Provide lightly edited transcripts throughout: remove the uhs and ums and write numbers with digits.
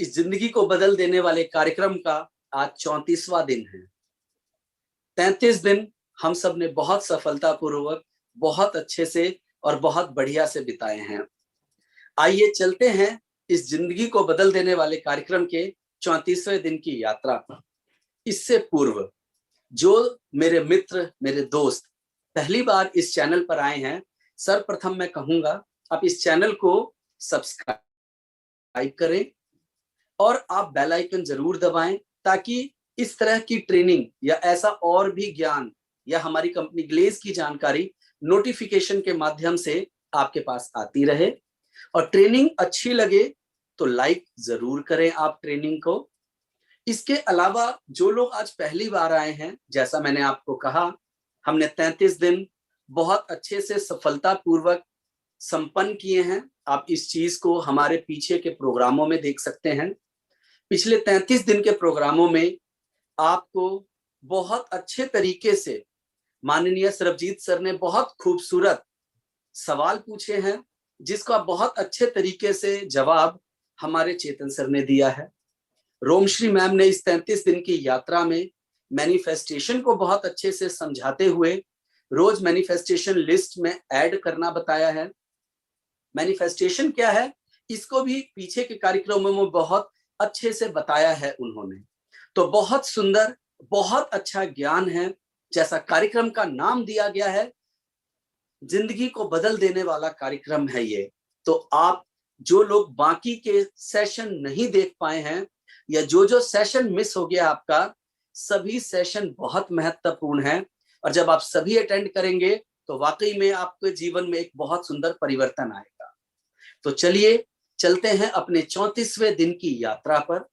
इस जिंदगी को बदल देने वाले कार्यक्रम का आज 34वां दिन है। 33 दिन हम सब ने बहुत सफलतापूर्वक, बहुत अच्छे से और बहुत बढ़िया से बिताए हैं। आइए चलते हैं इस जिंदगी को बदल देने वाले कार्यक्रम के 34वें दिन की यात्रा पर। इससे पूर्व जो मेरे मित्र, मेरे दोस्त पहली बार इस चैनल पर आए हैं, सर्वप्रथम मैं कहूंगा आप इस चैनल को सब्सक्राइब करें और आप बेल आइकन जरूर दबाएं ताकि इस तरह की ट्रेनिंग या ऐसा और भी ज्ञान या हमारी कंपनी ग्लेज की जानकारी नोटिफिकेशन के माध्यम से आपके पास आती रहे। और ट्रेनिंग अच्छी लगे तो लाइक जरूर करें आप ट्रेनिंग को। इसके अलावा जो लोग आज पहली बार आए हैं, जैसा मैंने आपको कहा, हमने 33 दिन बहुत अच्छे से सफलतापूर्वक संपन्न किए हैं। आप इस चीज को हमारे पीछे के प्रोग्रामों में देख सकते हैं। पिछले 33 दिन के प्रोग्रामों में आपको बहुत अच्छे तरीके से माननीय सरबजीत सर ने बहुत खूबसूरत सवाल पूछे हैं, जिसका बहुत अच्छे तरीके से जवाब हमारे चेतन सर ने दिया है। रोमश्री मैम ने इस 33 दिन की यात्रा में मैनिफेस्टेशन को बहुत अच्छे से समझाते हुए रोज मैनिफेस्टेशन लिस्ट में ऐड करना बताया है। मैनिफेस्टेशन क्या है, इसको भी पीछे के कार्यक्रमों में बहुत अच्छे से बताया है उन्होंने। तो बहुत सुंदर, बहुत अच्छा ज्ञान है। जैसा कार्यक्रम का नाम दिया गया है, जिंदगी को बदल देने वाला कार्यक्रम है ये। तो आप जो लोग बाकी के सेशन नहीं देख पाए हैं या जो सेशन मिस हो गया आपका, सभी सेशन बहुत महत्वपूर्ण है। और जब आप सभी अटेंड करेंगे तो वाकई में आपके जीवन में एक बहुत सुंदर परिवर्तन आएगा। तो चलिए चलते हैं अपने 34वें दिन की यात्रा पर।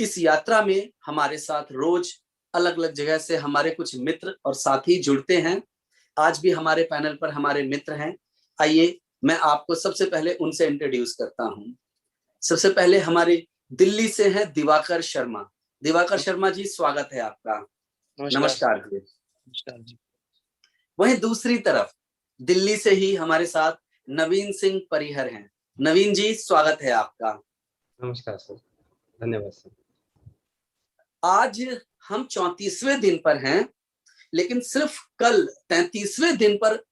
इस यात्रा में हमारे साथ रोज अलग अलग जगह से हमारे कुछ मित्र और साथी जुड़ते हैं। आज भी हमारे पैनल पर हमारे मित्र हैं। आइए मैं आपको सबसे पहले उनसे इंट्रोड्यूस करता हूं। सबसे पहले हमारे दिल्ली से हैं दिवाकर शर्मा। दिवाकर शर्मा जी, स्वागत है आपका। नमस्कार जी। नमस्कार जी। वहीं दूसरी तरफ दिल्ली से ही हमारे साथ नवीन सिंह परिहर हैं। नवीन जी, स्वागत है आपका। नमस्कार सर, धन्यवाद सर। आज हम 34वें दिन पर हैं, लेकिन सिर्फ कल 33वें दिन पर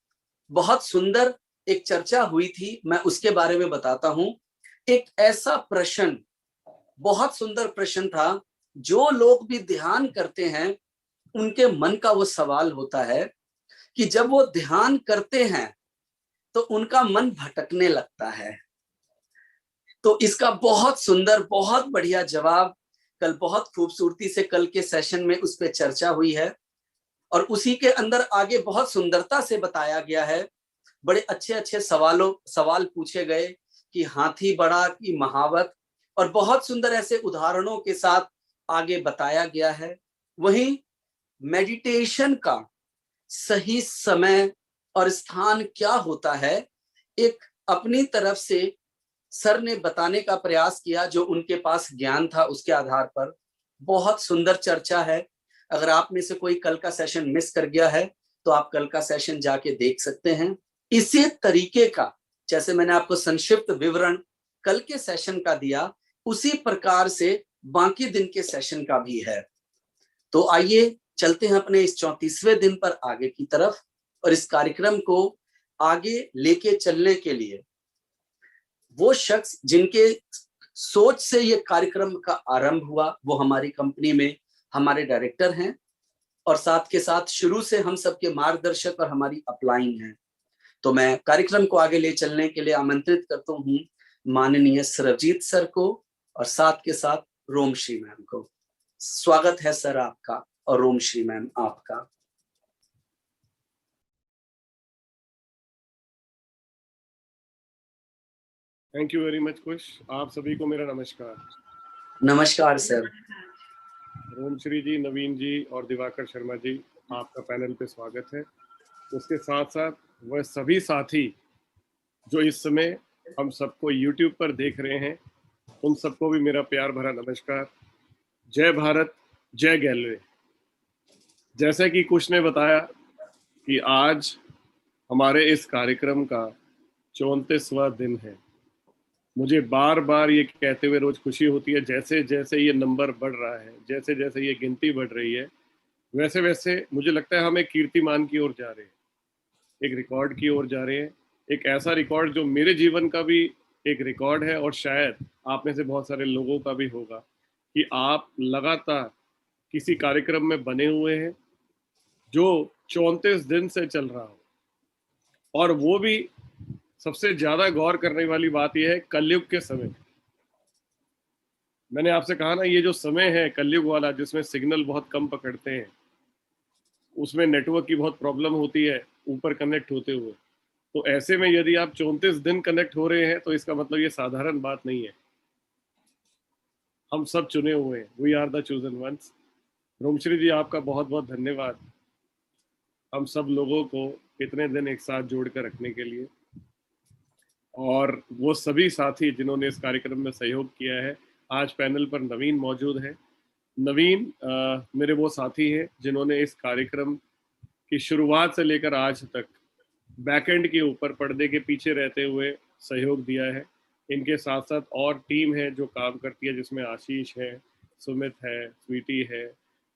बहुत सुंदर एक चर्चा हुई थी। मैं उसके बारे में बताता हूं। एक ऐसा प्रश्न, बहुत सुंदर प्रश्न था, जो लोग भी ध्यान करते हैं उनके मन का वो सवाल होता है कि जब वो ध्यान करते हैं तो उनका मन भटकने लगता है। तो इसका बहुत सुंदर, बहुत बढ़िया जवाब कल बहुत खूबसूरती से कल के सेशन में उस पर चर्चा हुई है। और उसी के अंदर आगे बहुत सुंदरता से बताया गया है। बड़े अच्छे अच्छे सवाल पूछे गए कि हाथी बड़ा की महावत, और बहुत सुंदर ऐसे उदाहरणों के साथ आगे बताया गया है। वहीं मेडिटेशन का सही समय और स्थान क्या होता है, एक अपनी तरफ से सर ने बताने का प्रयास किया, जो उनके पास ज्ञान था उसके आधार पर। बहुत सुंदर चर्चा है। अगर आप में से कोई कल का सेशन मिस कर गया है तो आप कल का सेशन जाके देख सकते हैं। इसी तरीके का, जैसे मैंने आपको संक्षिप्त विवरण कल के सेशन का दिया, उसी प्रकार से बाकी दिन के सेशन का भी है। तो आइए चलते हैं अपने इस 34वें दिन पर आगे की तरफ। और इस कार्यक्रम को आगे लेके चलने के लिए वो शख्स जिनके सोच से ये कार्यक्रम का आरंभ हुआ, वो हमारी कंपनी में हमारे डायरेक्टर हैं और साथ के साथ शुरू से हम सबके मार्गदर्शक और हमारी अपलाइन हैं। तो मैं कार्यक्रम को आगे ले चलने के लिए आमंत्रित करता हूँ माननीय सरबजीत सर को और साथ के साथ रोमश्री मैम को। स्वागत है सर आपका और रोमश्री मैम आपका। थैंक यू वेरी मच कुश। आप सभी को मेरा नमस्कार। नमस्कार सर। रोमश्री जी, नवीन जी और दिवाकर शर्मा जी, आपका पैनल पे स्वागत है। उसके साथ साथ वह सभी साथी जो इस समय हम सबको YouTube पर देख रहे हैं, उन सबको भी मेरा प्यार भरा नमस्कार। जय भारत, जय गैलवे। जैसा कि कुश ने बताया कि आज हमारे इस कार्यक्रम का 34वां दिन है। मुझे बार बार ये कहते हुए रोज खुशी होती है, जैसे जैसे ये नंबर बढ़ रहा है, जैसे जैसे ये गिनती बढ़ रही है, वैसे वैसे मुझे लगता है हम एक कीर्तिमान की ओर जा रहे हैं, एक रिकॉर्ड की ओर जा रहे हैं, एक ऐसा रिकॉर्ड जो मेरे जीवन का भी एक रिकॉर्ड है और शायद आप में से बहुत सारे लोगों का भी होगा, कि आप लगातार किसी कार्यक्रम में बने हुए हैं जो 34 दिन से चल रहा हो, और वो भी सबसे ज्यादा गौर करने वाली बात यह है कलयुग के समय। मैंने आपसे कहा ना, ये जो समय है कलयुग वाला, जिसमें सिग्नल बहुत कम पकड़ते हैं, उसमें नेटवर्क की बहुत प्रॉब्लम होती है ऊपर कनेक्ट होते हुए, तो ऐसे में यदि आप 34 दिन कनेक्ट हो रहे हैं तो इसका मतलब ये साधारण बात नहीं है। हम सब चुने हुए हैं, we are the chosen ones. Romashree ji, आपका बहुत बहुत धन्यवाद हम सब लोगों को इतने दिन एक साथ जोड़ कर रखने के लिए, और वो सभी साथी जिन्होंने इस कार्यक्रम में सहयोग किया है। आज पैनल पर नवीन मौजूद है। नवीन मेरे वो साथी हैं जिन्होंने इस कार्यक्रम की शुरुआत से लेकर आज तक बैकएंड के ऊपर, पर्दे के पीछे रहते हुए सहयोग दिया है। इनके साथ साथ और टीम है जो काम करती है, जिसमें आशीष है, सुमित है, स्वीटी है,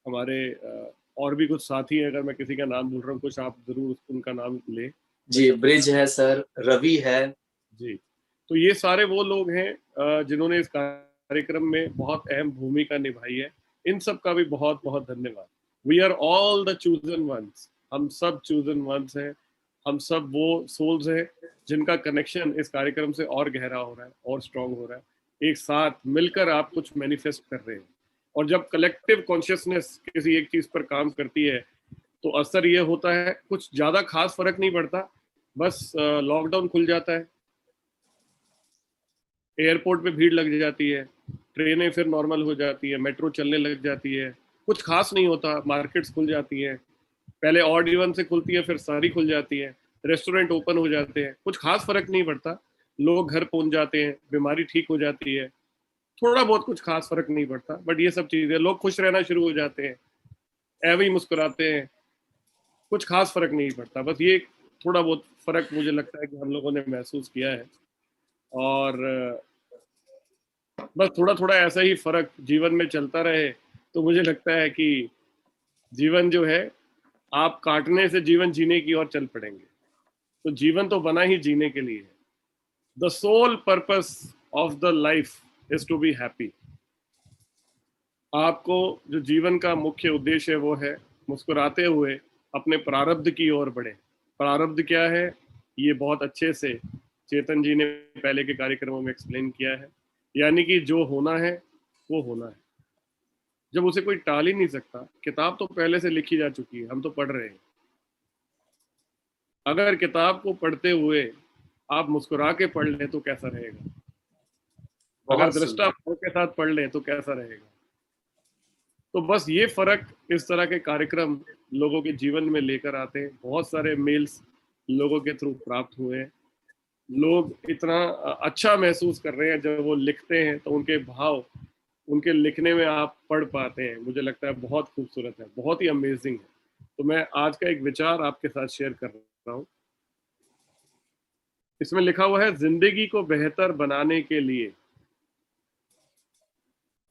हमारे और भी कुछ साथी हैं। अगर मैं किसी का नाम भूल रहा हूँ, कुछ आप जरूर उनका नाम ले। जी, ब्रिज है सर, रवि है जी। तो ये सारे वो लोग हैं जिन्होंने इस कार्यक्रम में बहुत अहम भूमिका निभाई है। इन सब का भी बहुत बहुत धन्यवाद। We are all the chosen ones. हम सब चूजन वंस हैं। हम सब वो सोल्स हैं जिनका कनेक्शन इस कार्यक्रम से और गहरा हो रहा है और स्ट्रांग हो रहा है। एक साथ मिलकर आप कुछ मैनिफेस्ट कर रहे हैं, और जब कलेक्टिव कॉन्शियसनेस किसी एक चीज पर काम करती है तो असर ये होता है, कुछ ज्यादा खास फर्क नहीं पड़ता, बस लॉकडाउन खुल जाता है, एयरपोर्ट पे भीड़ लग जाती है, ट्रेनें फिर नॉर्मल हो जाती है, मेट्रो चलने लग जाती है, कुछ खास नहीं होता, मार्केट्स खुल जाती हैं, पहले ऑड इवन से खुलती है फिर सारी खुल जाती है, रेस्टोरेंट ओपन हो जाते हैं, कुछ खास फर्क नहीं पड़ता, लोग घर पहुंच जाते हैं, बीमारी ठीक हो जाती है, थोड़ा बहुत कुछ खास फर्क नहीं पड़ता, बट ये सब चीजें, लोग खुश रहना शुरू हो जाते हैं, ऐवे ही मुस्कुराते हैं, कुछ खास फर्क नहीं पड़ता। बस ये थोड़ा बहुत फर्क मुझे लगता है कि हम लोगों ने महसूस किया है, और बस थोड़ा थोड़ा ऐसा ही फर्क जीवन में चलता रहे तो मुझे लगता है कि जीवन जो है, आप काटने से जीवन जीने की ओर चल पड़ेंगे। तो जीवन तो बना ही जीने के लिए है। The sole purpose of the life is to be happy. आपको जो जीवन का मुख्य उद्देश्य है वो है मुस्कुराते हुए अपने प्रारब्ध की ओर बढ़े। प्रारब्ध क्या है, ये बहुत अच्छे से चेतन जी ने पहले के कार्यक्रमों में एक्सप्लेन किया है। यानी कि जो होना है वो होना है, जब उसे कोई टाल ही नहीं सकता। किताब तो पहले से लिखी जा चुकी है, हम तो पढ़ रहे हैं। अगर किताब को पढ़ते हुए आप मुस्कुरा के पढ़ लें तो कैसा रहेगा, अगर दृष्टा के साथ पढ़ लें तो कैसा रहेगा। तो बस ये फर्क इस तरह के कार्यक्रम लोगों के जीवन में लेकर आते हैं। बहुत सारे मेल्स लोगों के थ्रू प्राप्त हुए हैं। लोग इतना अच्छा महसूस कर रहे हैं जब वो लिखते हैं, तो उनके भाव उनके लिखने में आप पढ़ पाते हैं। मुझे लगता है बहुत खूबसूरत है, बहुत ही अमेजिंग है। तो मैं आज का एक विचार आपके साथ शेयर कर रहा हूँ। इसमें लिखा हुआ है, जिंदगी को बेहतर बनाने के लिए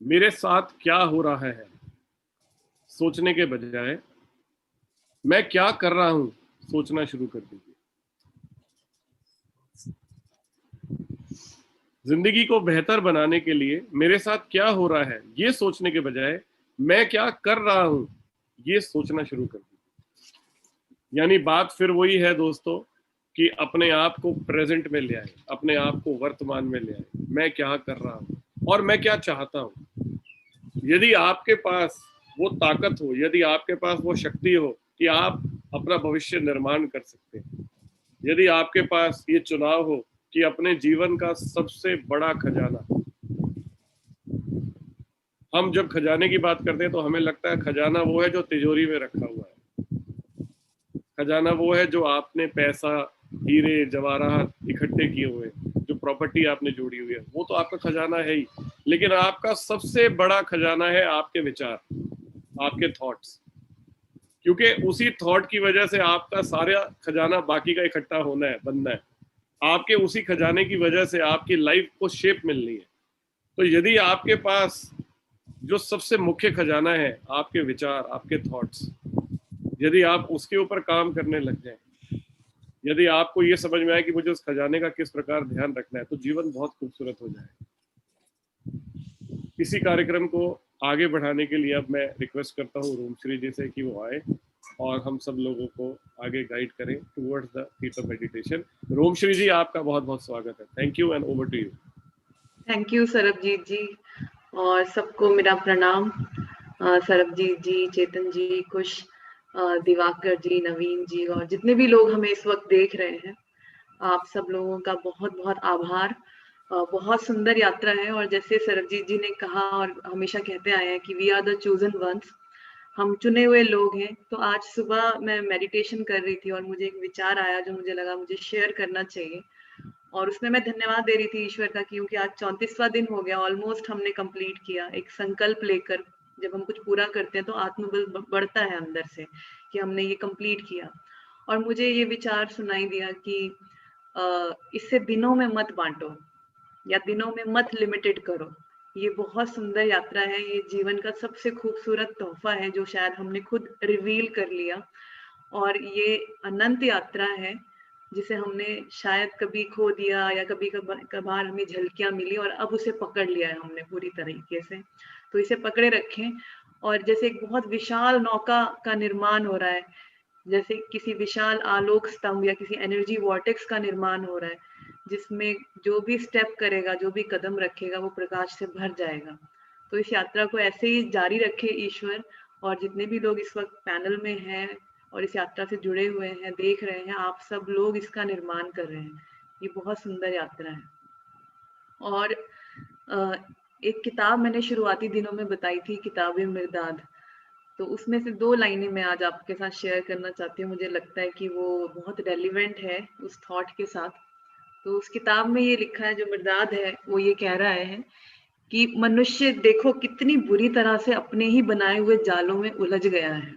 मेरे साथ क्या हो रहा है सोचने के बजाय मैं क्या कर रहा हूं सोचना शुरू कर दीजिए। जिंदगी को बेहतर बनाने के लिए मेरे साथ क्या हो रहा है ये सोचने के बजाय मैं क्या कर रहा हूं ये सोचना शुरू कर दीजिए। यानी बात फिर वही है दोस्तों, कि अपने आप को प्रेजेंट में ले आए, अपने आप को वर्तमान में ले आए। मैं क्या कर रहा हूं और मैं क्या चाहता हूं। यदि आपके पास वो ताकत हो, यदि आपके पास वो शक्ति हो कि आप अपना भविष्य निर्माण कर सकते हैं, यदि आपके पास ये चुनाव हो कि अपने जीवन का सबसे बड़ा खजाना, हम जब खजाने की बात करते हैं तो हमें लगता है खजाना वो है जो तिजोरी में रखा हुआ है, खजाना वो है जो आपने पैसा, हीरे जवाहरात इकट्ठे किए हुए, जो प्रॉपर्टी आपने जोड़ी हुई है, वो तो आपका खजाना है ही। लेकिन आपका सबसे बड़ा खजाना है आपके विचार, आपके थॉट्स, क्योंकि उसी थॉट की वजह से आपका सारा खजाना बाकी का इकट्ठा होना है, बनना है। आपके उसी खजाने की वजह से आपकी लाइफ को शेप मिलनी है। तो यदि आपके पास जो सबसे मुख्य खजाना है आपके विचार, आपके थॉट्स, यदि आप उसके ऊपर काम करने लग जाएं, यदि आपको ये समझ में आए कि मुझे उस खजाने का किस प्रकार ध्यान रखना है, तो जीवन बहुत खूबसूरत हो जाए। इसी कार्यक्रम को आगे बढ़ाने के लिए अब मैं रिक्वेस्ट करता हूँ रोमश्री जी से कि वो आए और हम सब लोगों को आगे गाइड करें towards the theta meditation. Romashree ji, आपका बहुत बहुत स्वागत है। Thank you and over to you. Thank you Sarabjeet ji, और सबको मेरा प्रणाम। सरबजीत जी, चेतन जी, कुश, दिवाकर जी, नवीन जी और जितने भी लोग हमें इस वक्त देख रहे हैं, आप सब लोगों का बहुत बहुत आभार। बहुत सुंदर यात्रा है, और जैसे सरबजीत जी ने कहा और हमेशा कहते आए हैं कि we are the chosen ones, हम चुने हुए लोग हैं। तो आज सुबह मैं मेडिटेशन कर रही थी और मुझे एक विचार आया जो मुझे लगा मुझे शेयर करना चाहिए, और उसमें मैं धन्यवाद दे रही थी ईश्वर का, क्योंकि आज 34वां दिन हो गया, ऑलमोस्ट हमने कंप्लीट किया। एक संकल्प लेकर जब हम कुछ पूरा करते हैं तो आत्मबल बढ़ता है अंदर से कि हमने ये कंप्लीट किया। और मुझे ये विचार सुनाई दिया कि इससे दिनों में मत बांटो या दिनों में मत लिमिटेड करो। ये बहुत सुंदर यात्रा है, ये जीवन का सबसे खूबसूरत तोहफा है जो शायद हमने खुद रिवील कर लिया, और ये अनंत यात्रा है जिसे हमने शायद कभी खो दिया या कभी कभार हमें झलकियां मिली, और अब उसे पकड़ लिया है हमने पूरी तरीके से। तो इसे पकड़े रखें, और जैसे एक बहुत विशाल नौका का निर्माण हो रहा है, जैसे किसी विशाल आलोक स्तंभ या किसी एनर्जी वॉर्टेक्स का निर्माण हो रहा है, जिसमें जो भी स्टेप करेगा, जो भी कदम रखेगा, वो प्रकाश से भर जाएगा। तो इस यात्रा को ऐसे ही जारी रखे ईश्वर, और जितने भी लोग इस वक्त पैनल में हैं और इस यात्रा से जुड़े हुए हैं, देख रहे हैं, आप सब लोग इसका निर्माण कर रहे हैं। ये बहुत सुंदर यात्रा है। और एक किताब मैंने शुरुआती दिनों में बताई थी, किताबे मिर्दाद, तो उसमें से 2 लाइनें मैं आज आपके साथ शेयर करना चाहती हूँ। मुझे लगता है कि वो बहुत रेलिवेंट है उस थॉट के साथ। तो उस किताब में ये लिखा है, जो मिर्दाद है वो ये कह रहा है कि मनुष्य देखो कितनी बुरी तरह से अपने ही बनाए हुए जालों में उलझ गया है,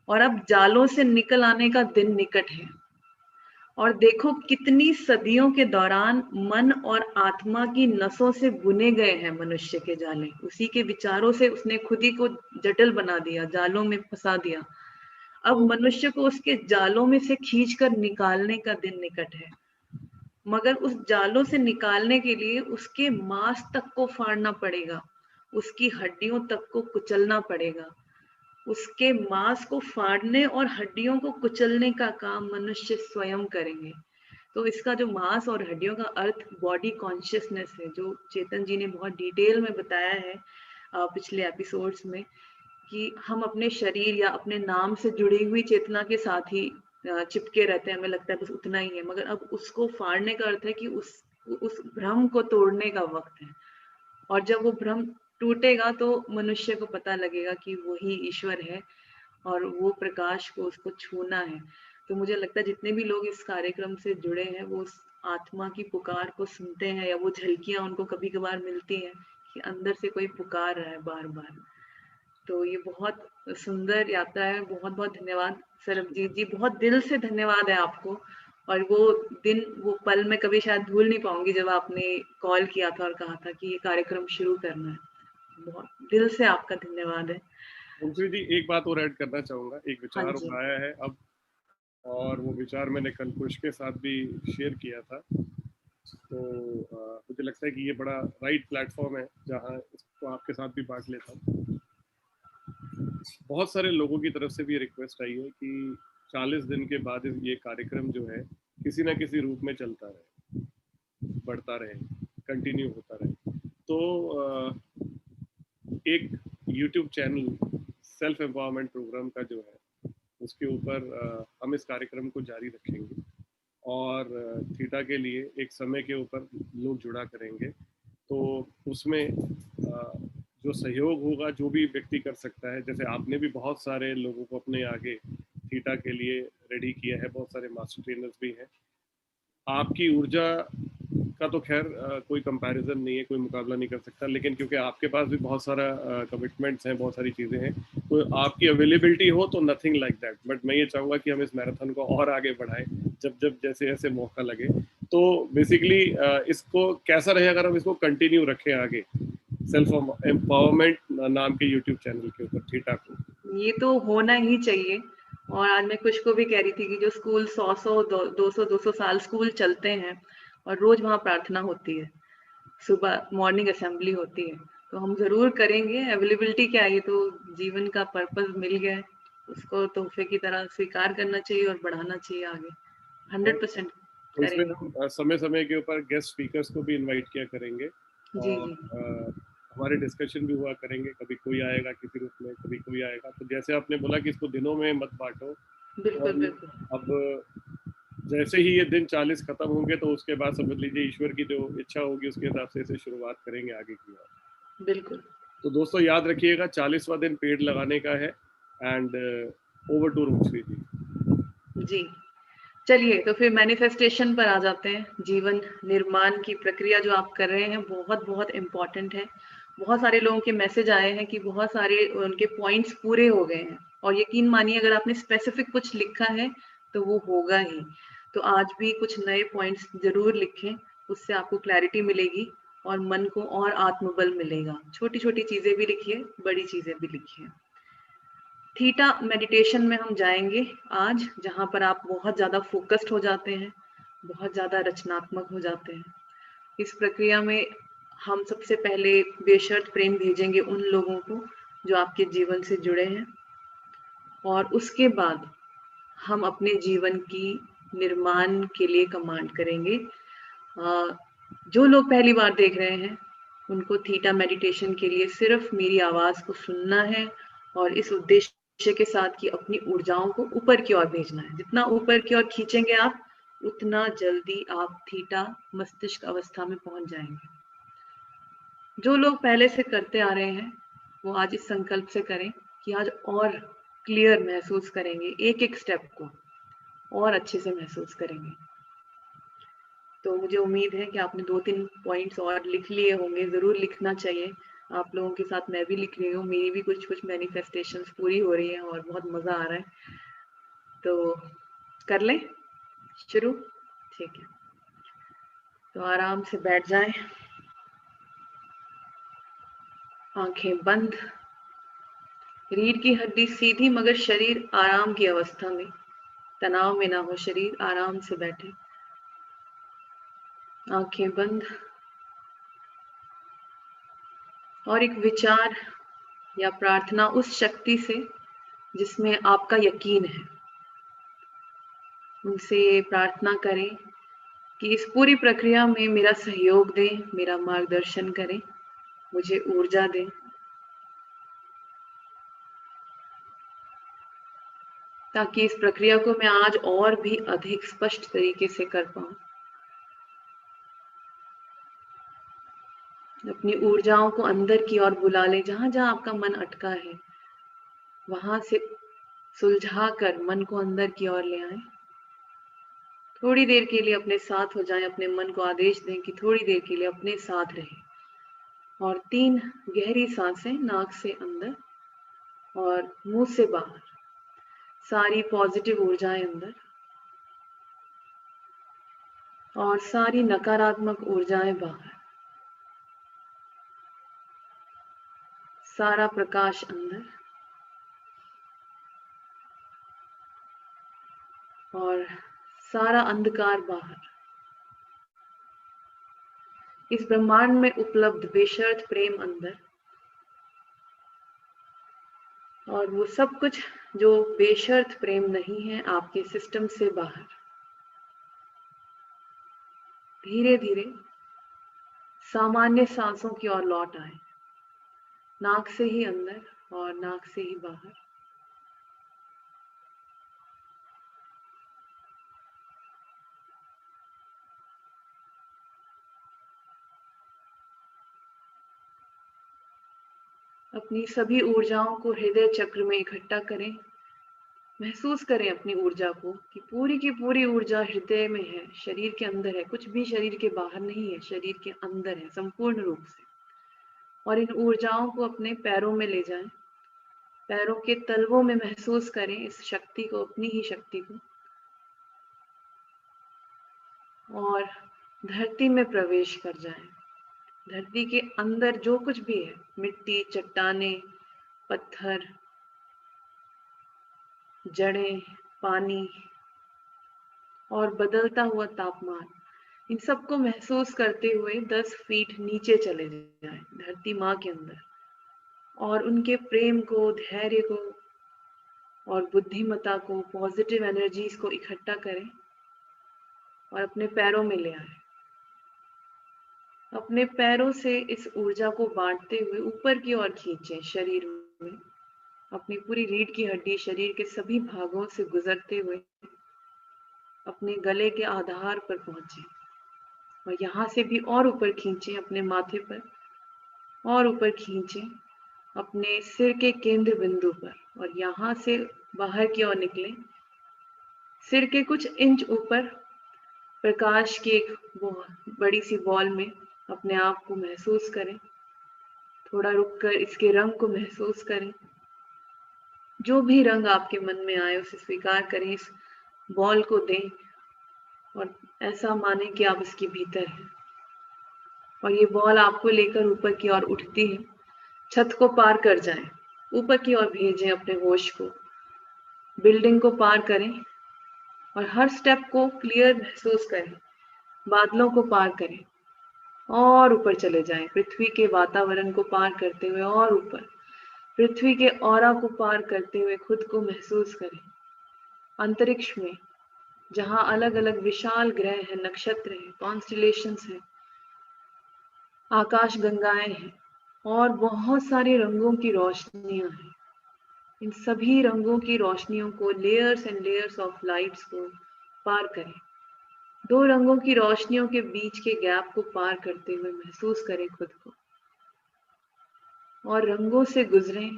और अब जालों से निकल आने का दिन निकट है। और देखो कितनी सदियों के दौरान मन और आत्मा की नसों से बुने गए हैं मनुष्य के जाले। उसी के विचारों से उसने खुद ही को जटिल बना दिया, जालों में फंसा दिया। अब मनुष्य को उसके जालों में से खींचकर निकालने का दिन निकट है, मगर उस जालों से निकालने के लिए उसके मांस तक को फाड़ना पड़ेगा, उसकी हड्डियों तक को कुचलना पड़ेगा। उसके मांस को फाड़ने और हड्डियों को कुचलने का काम मनुष्य स्वयं करेंगे। तो इसका जो मांस और हड्डियों का अर्थ बॉडी कॉन्शियसनेस है, जो चेतन जी ने बहुत डिटेल में बताया है पिछले एपिसोड्स में, कि हम अपने शरीर या अपने नाम से जुड़ी हुई चेतना के साथ ही चिपके रहते हैं, हमें लगता है बस उतना ही है, मगर अब उसको फाड़ने का अर्थ है कि उस भ्रम को तोड़ने का वक्त है। और जब वो भ्रम टूटेगा तो मनुष्य को पता लगेगा कि वही ईश्वर है और वो प्रकाश को उसको छूना है। तो मुझे लगता है जितने भी लोग इस कार्यक्रम से जुड़े हैं वो उस आत्मा की पुकार को सुनते हैं, या वो झलकियां उनको कभी कभार मिलती हैं कि अंदर से कोई पुकार रहा है बार बार। तो ये बहुत सुंदर यात्रा है। बहुत बहुत धन्यवाद सरबजीत जी, बहुत दिल से धन्यवाद है आपको। और वो दिन, वो पल मैं कभी शायद भूल नहीं पाऊंगी जब आपने कॉल किया था और कहा था कि ये कार्यक्रम शुरू करना है। बहुत दिल से आपका धन्यवाद है। रोमश्री जी, एक बात और ऐड करना चाहूंगा। एक विचार हाँ जी। उठाया है अब, और वो विचार मैंने कल कुश के साथ भी शेयर किया था। तो मुझे लगता है कि ये बड़ा राइट प्लेटफॉर्म है जहाँ इसको आपके साथ भी बांट लेता हूँ। बहुत सारे लोगों की तरफ से भी रिक्वेस्ट आई है कि 40 दिन के बाद ये कार्यक्रम जो है किसी ना किसी रूप में चलता रहे, बढ़ता रहे, कंटिन्यू होता रहे। तो एक YouTube channel self empowerment programme का जो है उसके ऊपर हम इस कार्यक्रम को जारी रखेंगे, और थीटा के लिए एक समय के ऊपर लोग जुड़ा करेंगे। तो उसमें जो सहयोग होगा, जो भी व्यक्ति कर सकता है, जैसे आपने भी बहुत सारे लोगों को अपने आगे थीटा के लिए रेडी किया है, बहुत सारे मास्टर ट्रेनर्स भी हैं। आपकी ऊर्जा का तो खैर कोई कंपैरिजन नहीं है, कोई मुकाबला नहीं कर सकता, लेकिन क्योंकि आपके पास भी बहुत सारा कमिटमेंट्स हैं, बहुत सारी चीज़ें हैं, तो आपकी अवेलेबिलिटी हो तो नथिंग लाइक दैट। बट मैं ये चाहूँगा कि हम इस मैराथन को और आगे बढ़ाएं, जब जब जैसे जैसे मौका लगे। तो बेसिकली इसको कैसा रहे अगर हम इसको कंटिन्यू रखें आगे, सेल्फ एम्पावरमेंट नाम के यूट्यूब चैनल के ऊपर थीटा को? ये तो होना ही चाहिए। और आज मैं कुछ को भी कह रही थी कि जो स्कूल 100-200 साल स्कूल चलते हैं और रोज वहाँ प्रार्थना होती है, सुबह मॉर्निंग असेंबली होती है, तो हम जरूर करेंगे। अवेलेबिलिटी क्या है, ये तो जीवन का पर्पस मिल गया है, उसको तोहफे की तरह स्वीकार करना चाहिए और बढ़ाना चाहिए आगे। 100% तो इसमें करेंगे। हम समय समय के ऊपर गेस्ट स्पीकर्स को भी इनवाइट किया करेंगे जी और जी हमारे डिस्कशन भी हुआ करेंगे, कभी कोई आएगा किसी रूप में, कभी कोई आएगा। तो जैसे आपने बोला कि इसको दिनों में मत बांटो, बिल्कुल तो बिल्कुल अब जैसे ही ये दिन 40 खत्म होंगे तो उसके बाद समझ लीजिए ईश्वर की जो इच्छा होगी उसके हिसाब से इसे शुरुआत करेंगे आगे की ओर। बिल्कुल। तो दोस्तों याद रखिएगा 40वां दिन पेड़ लगाने का है। एंड ओवर टू रूपश्री जी। जी चलिए, तो फिर मैनिफेस्टेशन पर आ जाते हैं। जीवन निर्माण की प्रक्रिया जो आप कर रहे हैं बहुत बहुत इम्पोर्टेंट है। बहुत सारे लोगों के मैसेज आए हैं कि बहुत सारे उनके पॉइंट्स पूरे हो गए हैं, और यकीन मानिए अगर आपने स्पेसिफिक कुछ लिखा है तो वो होगा ही। तो आज भी कुछ नए पॉइंट्स जरूर लिखें, उससे आपको क्लैरिटी मिलेगी और मन को और आत्मबल मिलेगा। छोटी छोटी चीजें भी लिखिए, बड़ी चीजें भी लिखिए। थीटा मेडिटेशन में हम जाएंगे आज, जहां पर आप बहुत ज्यादा फोकस्ड हो जाते हैं, बहुत ज्यादा रचनात्मक हो जाते हैं। इस प्रक्रिया में हम सबसे पहले बेशर्त प्रेम भेजेंगे उन लोगों को जो आपके जीवन से जुड़े हैं, और उसके बाद हम अपने जीवन की निर्माण के लिए कमांड करेंगे। जो लोग पहली बार देख रहे हैं उनको थीटा मेडिटेशन के लिए सिर्फ मेरी आवाज को सुनना है और इस उद्देश्य के साथ कि अपनी ऊर्जाओं को ऊपर की ओर भेजना है। जितना ऊपर की ओर खींचेंगे आप, उतना जल्दी आप थीटा मस्तिष्क अवस्था में पहुंच जाएंगे। जो लोग पहले से करते आ रहे हैं वो आज इस संकल्प से करें कि आज और क्लियर महसूस करेंगे, एक एक स्टेप को और अच्छे से महसूस करेंगे। तो मुझे उम्मीद है कि आपने 2-3 पॉइंट्स और लिख लिए होंगे। जरूर लिखना चाहिए। आप लोगों के साथ मैं भी लिख रही हूँ, मेरी भी कुछ कुछ मैनिफेस्टेशंस पूरी हो रही है और बहुत मजा आ रहा है। तो कर लें शुरू? ठीक है, तो आराम से बैठ जाएं, आंखें बंद, रीढ़ की हड्डी सीधी मगर शरीर आराम की अवस्था में, तनाव में ना हो शरीर, आराम से बैठे, आंखें बंद। और एक विचार या प्रार्थना उस शक्ति से जिसमें आपका यकीन है, उनसे प्रार्थना करें कि इस पूरी प्रक्रिया में मेरा सहयोग दें, मेरा मार्गदर्शन करें, मुझे ऊर्जा दें। ताकि इस प्रक्रिया को मैं आज और भी अधिक स्पष्ट तरीके से कर पाऊं। अपनी ऊर्जाओं को अंदर की ओर बुला लें, जहां जहां आपका मन अटका है वहां से सुलझा कर मन को अंदर की ओर ले आए। थोड़ी देर के लिए अपने साथ हो जाएं, अपने मन को आदेश दें कि थोड़ी देर के लिए अपने साथ रहे। और 3 गहरी सांसें नाक से अंदर और मुंह से बाहर, सारी पॉजिटिव ऊर्जाएं अंदर और सारी नकारात्मक ऊर्जाएं बाहर, सारा प्रकाश अंदर और सारा अंधकार बाहर। इस ब्रह्मांड में उपलब्ध बेशर्त प्रेम अंदर, और वो सब कुछ जो बेशर्त प्रेम नहीं है आपके सिस्टम से बाहर। धीरे धीरे सामान्य सांसों की ओर लौट आए, नाक से ही अंदर और नाक से ही बाहर। अपनी सभी ऊर्जाओं को हृदय चक्र में इकट्ठा करें। महसूस करें अपनी ऊर्जा को कि पूरी की पूरी ऊर्जा हृदय में है, शरीर के अंदर है, कुछ भी शरीर के बाहर नहीं है, शरीर के अंदर है संपूर्ण रूप से। और इन ऊर्जाओं को अपने पैरों में ले जाएं, पैरों के तलवों में महसूस करें इस शक्ति को, अपनी ही शक्ति को। और धरती में प्रवेश कर जाएं। धरती के अंदर जो कुछ भी है, मिट्टी, चट्टाने, पत्थर, जड़ें, पानी और बदलता हुआ तापमान, इन सबको महसूस करते हुए 10 फीट नीचे चले जाएं धरती माँ के अंदर, और उनके प्रेम को, धैर्य को और बुद्धिमत्ता को, पॉजिटिव एनर्जीज को इकट्ठा करें और अपने पैरों में ले आए। अपने पैरों से इस ऊर्जा को बांटते हुए ऊपर की ओर खींचें शरीर में। अपनी पूरी रीढ़ की हड्डी शरीर के सभी भागों से गुजरते हुए अपने गले के आधार पर पहुंचे और यहाँ से भी और ऊपर खींचें अपने माथे पर, और ऊपर खींचें अपने सिर के केंद्र बिंदु पर, और यहाँ से बाहर की ओर निकलें। सिर के कुछ इंच ऊपर प्रकाश की एक बड़ी सी बॉल में अपने आप को महसूस करें। थोड़ा रुककर इसके रंग को महसूस करें। जो भी रंग आपके मन में आए उसे स्वीकार करें, इस बॉल को दें और ऐसा माने कि आप इसके भीतर हैं। और ये बॉल आपको लेकर ऊपर की ओर उठती है, छत को पार कर जाएं, ऊपर की ओर भेजें अपने होश को, बिल्डिंग को पार करें और हर स्टेप को क्लियर महसूस करें। बादलों को पार करें और ऊपर चले जाएं, पृथ्वी के वातावरण को पार करते हुए और ऊपर, पृथ्वी के ऑरा को पार करते हुए खुद को महसूस करें अंतरिक्ष में, जहां अलग अलग विशाल ग्रह हैं, नक्षत्र हैं, कॉन्स्टिलेशंस हैं, आकाश गंगाएं हैं और बहुत सारे रंगों की रोशनियां हैं। इन सभी रंगों की रोशनियों को, layers and layers of lights को पार करें। दो रंगों की रोशनियों के बीच के गैप को पार करते हुए महसूस करें खुद को, और रंगों से गुजरें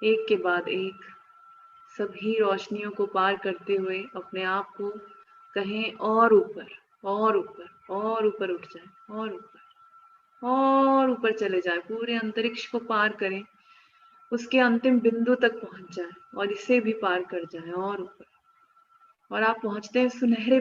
एक के बाद एक। सभी रोशनियों को पार करते हुए अपने आप को कहें और ऊपर, और ऊपर, और ऊपर उठ जाए, और ऊपर, और ऊपर चले जाए, पूरे अंतरिक्ष को पार करें, उसके अंतिम बिंदु तक पहुंच जाए और इसे भी पार कर जाए और ऊपर, और आप पहुंचते हैं सुनहरे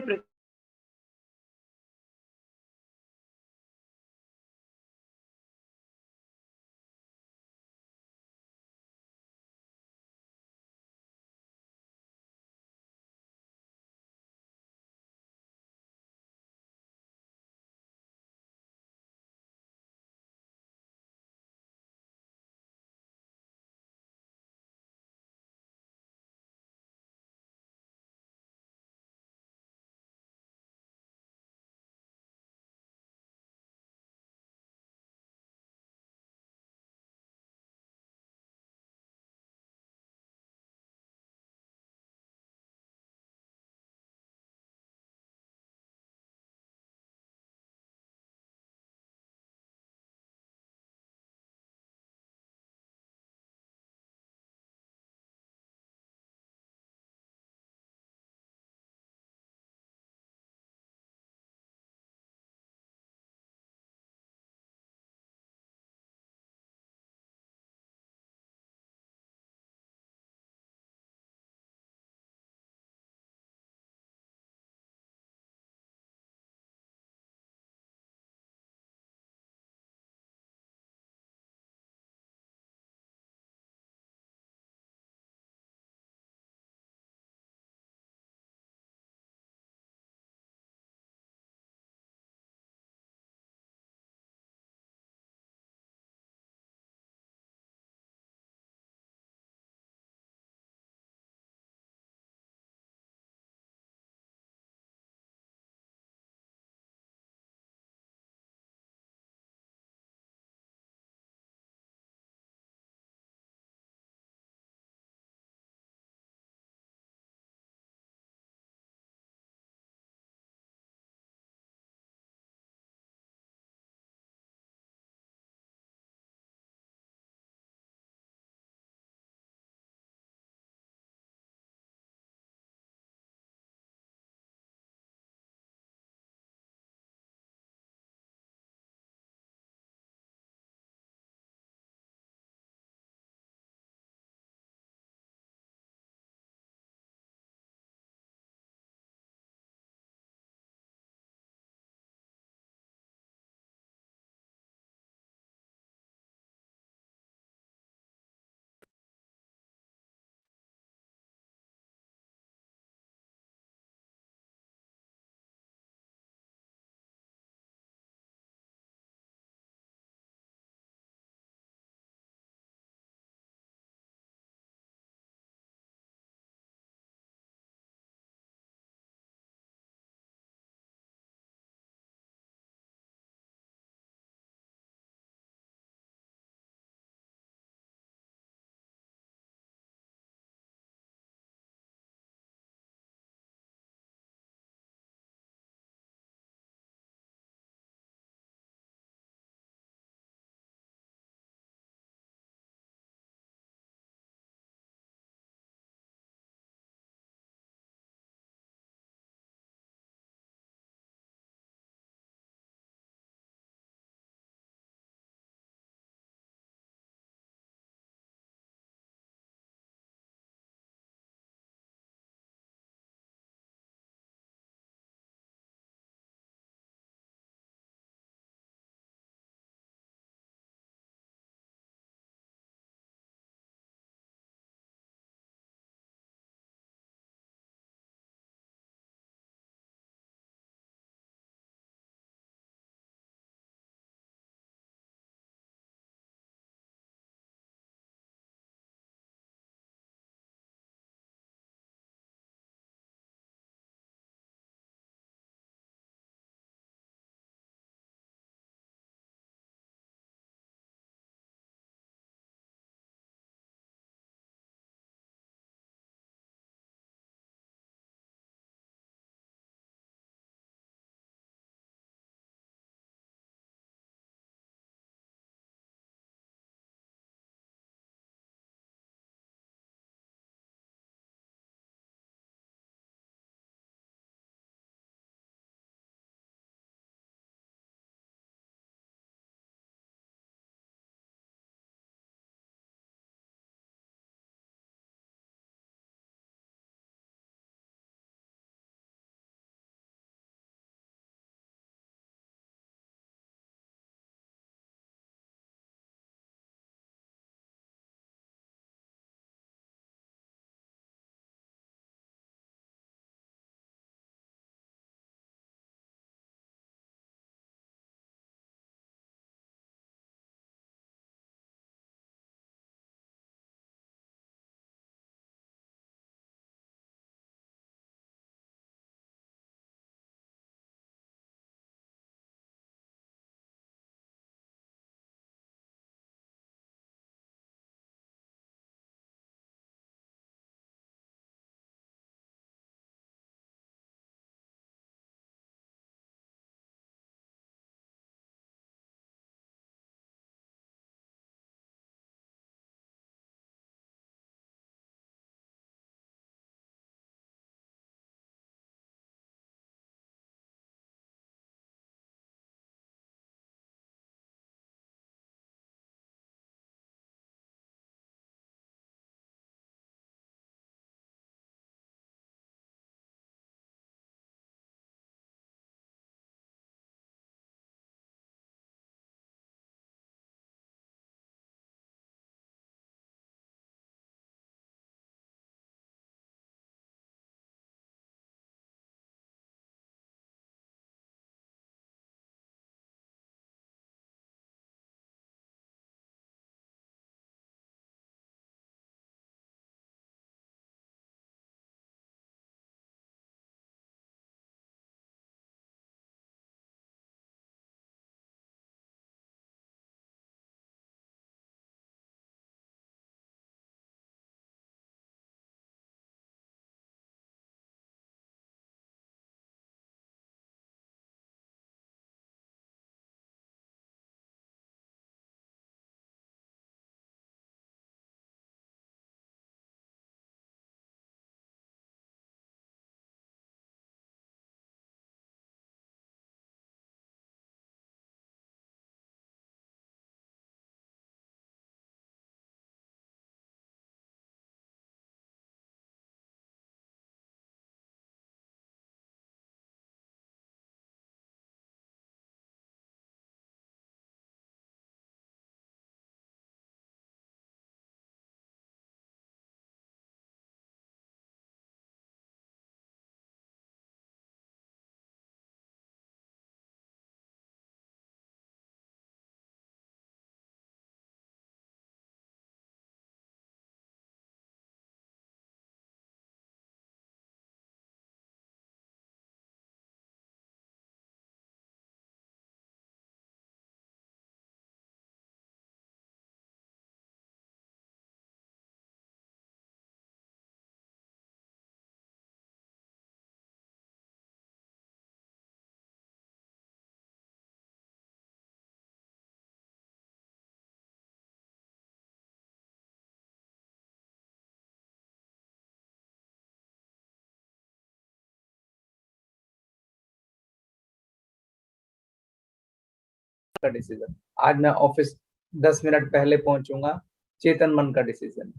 का डिसीजन। आज मैं ऑफिस 10 मिनट पहले पहुंचूंगा, चेतन मन का डिसीजन।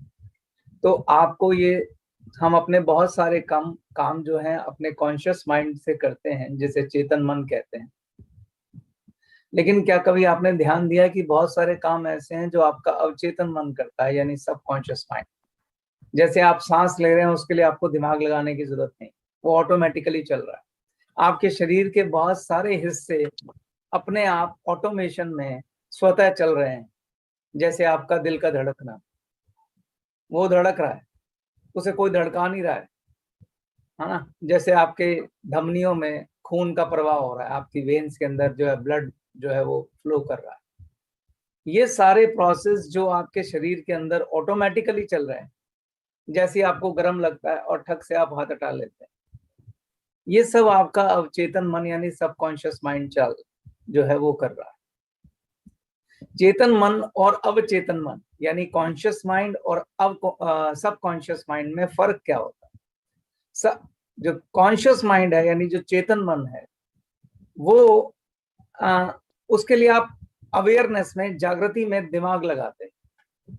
तो आपको ये, हम अपने बहुत सारे काम जो हैं अपने कॉन्शियस माइंड से करते हैं, जिसे चेतन मन कहते हैं। लेकिन क्या कभी आपने ध्यान दिया कि बहुत सारे काम ऐसे हैं जो आपका अवचेतन मन करता है, यानी सबकॉन्शियस माइंड। जैसे आप सांस ले रहे हैं, उसके लिए आपको दिमाग लगाने की जरूरत नहीं, वो ऑटोमेटिकली चल रहा है। आपके शरीर के बहुत सारे हिस्से अपने आप ऑटोमेशन में स्वतः चल रहे हैं। जैसे आपका दिल का धड़कना, वो धड़क रहा है, उसे कोई धड़का नहीं रहा है ना। जैसे आपके धमनियों में खून का प्रवाह हो रहा है, आपकी वेन्स के अंदर जो है ब्लड जो है वो फ्लो कर रहा है। ये सारे प्रोसेस जो आपके शरीर के अंदर ऑटोमेटिकली चल रहे हैं, जैसे आपको गर्म लगता है और ठक से आप हाथ हटा लेते हैं, ये सब आपका अवचेतन मन यानी सबकॉन्शियस माइंड चल जो है वो कर रहा है। चेतन मन और अवचेतन मन यानी कॉन्शियस माइंड और सबकॉन्शियस माइंड में फर्क क्या होता है? जो कॉन्शियस माइंड है यानी जो चेतन मन है, वो उसके लिए आप अवेयरनेस में, जागृति में दिमाग लगाते हैं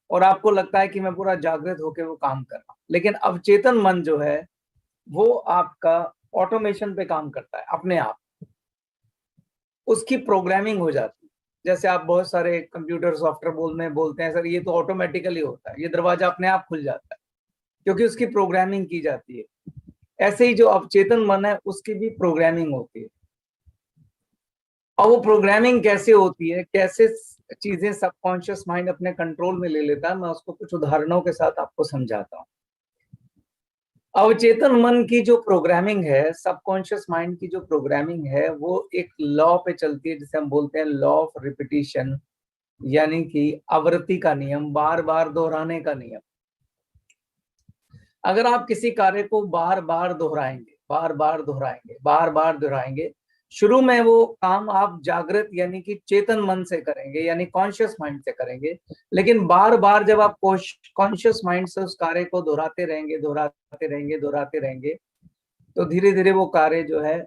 और आपको लगता है कि मैं पूरा जागृत होकर वो काम कर रहा हूं। लेकिन अवचेतन मन जो है वो आपका ऑटोमेशन पे काम करता है, अपने आप उसकी प्रोग्रामिंग हो जाती है। जैसे आप बहुत सारे कंप्यूटर सॉफ्टवेयर में बोलते हैं सर ये तो ऑटोमेटिकली होता है, ये दरवाजा अपने आप खुल जाता है, क्योंकि उसकी प्रोग्रामिंग की जाती है। ऐसे ही जो अवचेतन मन है उसकी भी प्रोग्रामिंग होती है। और वो प्रोग्रामिंग कैसे होती है, कैसे चीजें सबकॉन्शियस माइंड अपने कंट्रोल में ले लेता है, मैं उसको कुछ उदाहरणों के साथ आपको समझाता हूँ। अवचेतन मन की जो प्रोग्रामिंग है, सबकॉन्शियस माइंड की जो प्रोग्रामिंग है, वो एक लॉ पे चलती है जिसे हम बोलते हैं लॉ ऑफ रिपीटिशन, यानी कि आवृत्ति का नियम, बार बार दोहराने का नियम। अगर आप किसी कार्य को बार बार दोहराएंगे, बार बार दोहराएंगे, बार बार दोहराएंगे, शुरू में वो काम आप जागृत यानी कि चेतन मन से करेंगे, यानी कॉन्शियस माइंड से करेंगे। लेकिन बार बार जब आप कॉन्शियस माइंड से उस कार्य को दोहराते रहेंगे, दोहराते रहेंगे, दोहराते रहेंगे, तो धीरे धीरे वो कार्य जो है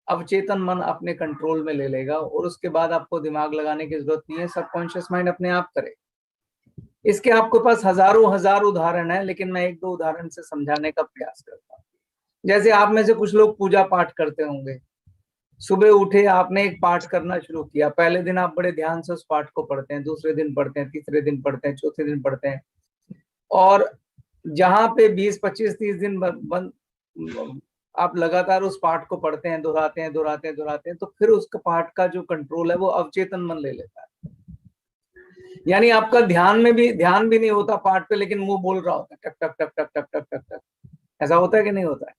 अवचेतन मन अपने कंट्रोल में ले लेगा और उसके बाद आपको दिमाग लगाने की जरूरत नहीं है, सबकॉन्शियस माइंड अपने आप करे। इसके आपके पास हजार उदाहरण है, लेकिन मैं एक दो उदाहरण से समझाने का प्रयास करता हूँ। जैसे आप में से कुछ लोग पूजा पाठ करते होंगे, सुबह उठे आपने एक पाठ करना शुरू किया, पहले दिन आप बड़े ध्यान से उस पाठ को पढ़ते हैं, दूसरे दिन पढ़ते हैं, तीसरे दिन पढ़ते हैं, चौथे दिन पढ़ते हैं, और जहां पे 20, 25, 30 दिन आप लगातार उस पाठ को पढ़ते हैं, दोहराते हैं, दोहराते हैं, दोहराते हैं, तो फिर उसका पाठ का जो कंट्रोल है वो अवचेतन मन ले लेता है। यानी आपका ध्यान भी नहीं होता पाठ पे, लेकिन मुंह बोल रहा होता है टक टक टक टक टक टक टक टक। ऐसा होता है कि नहीं होता है?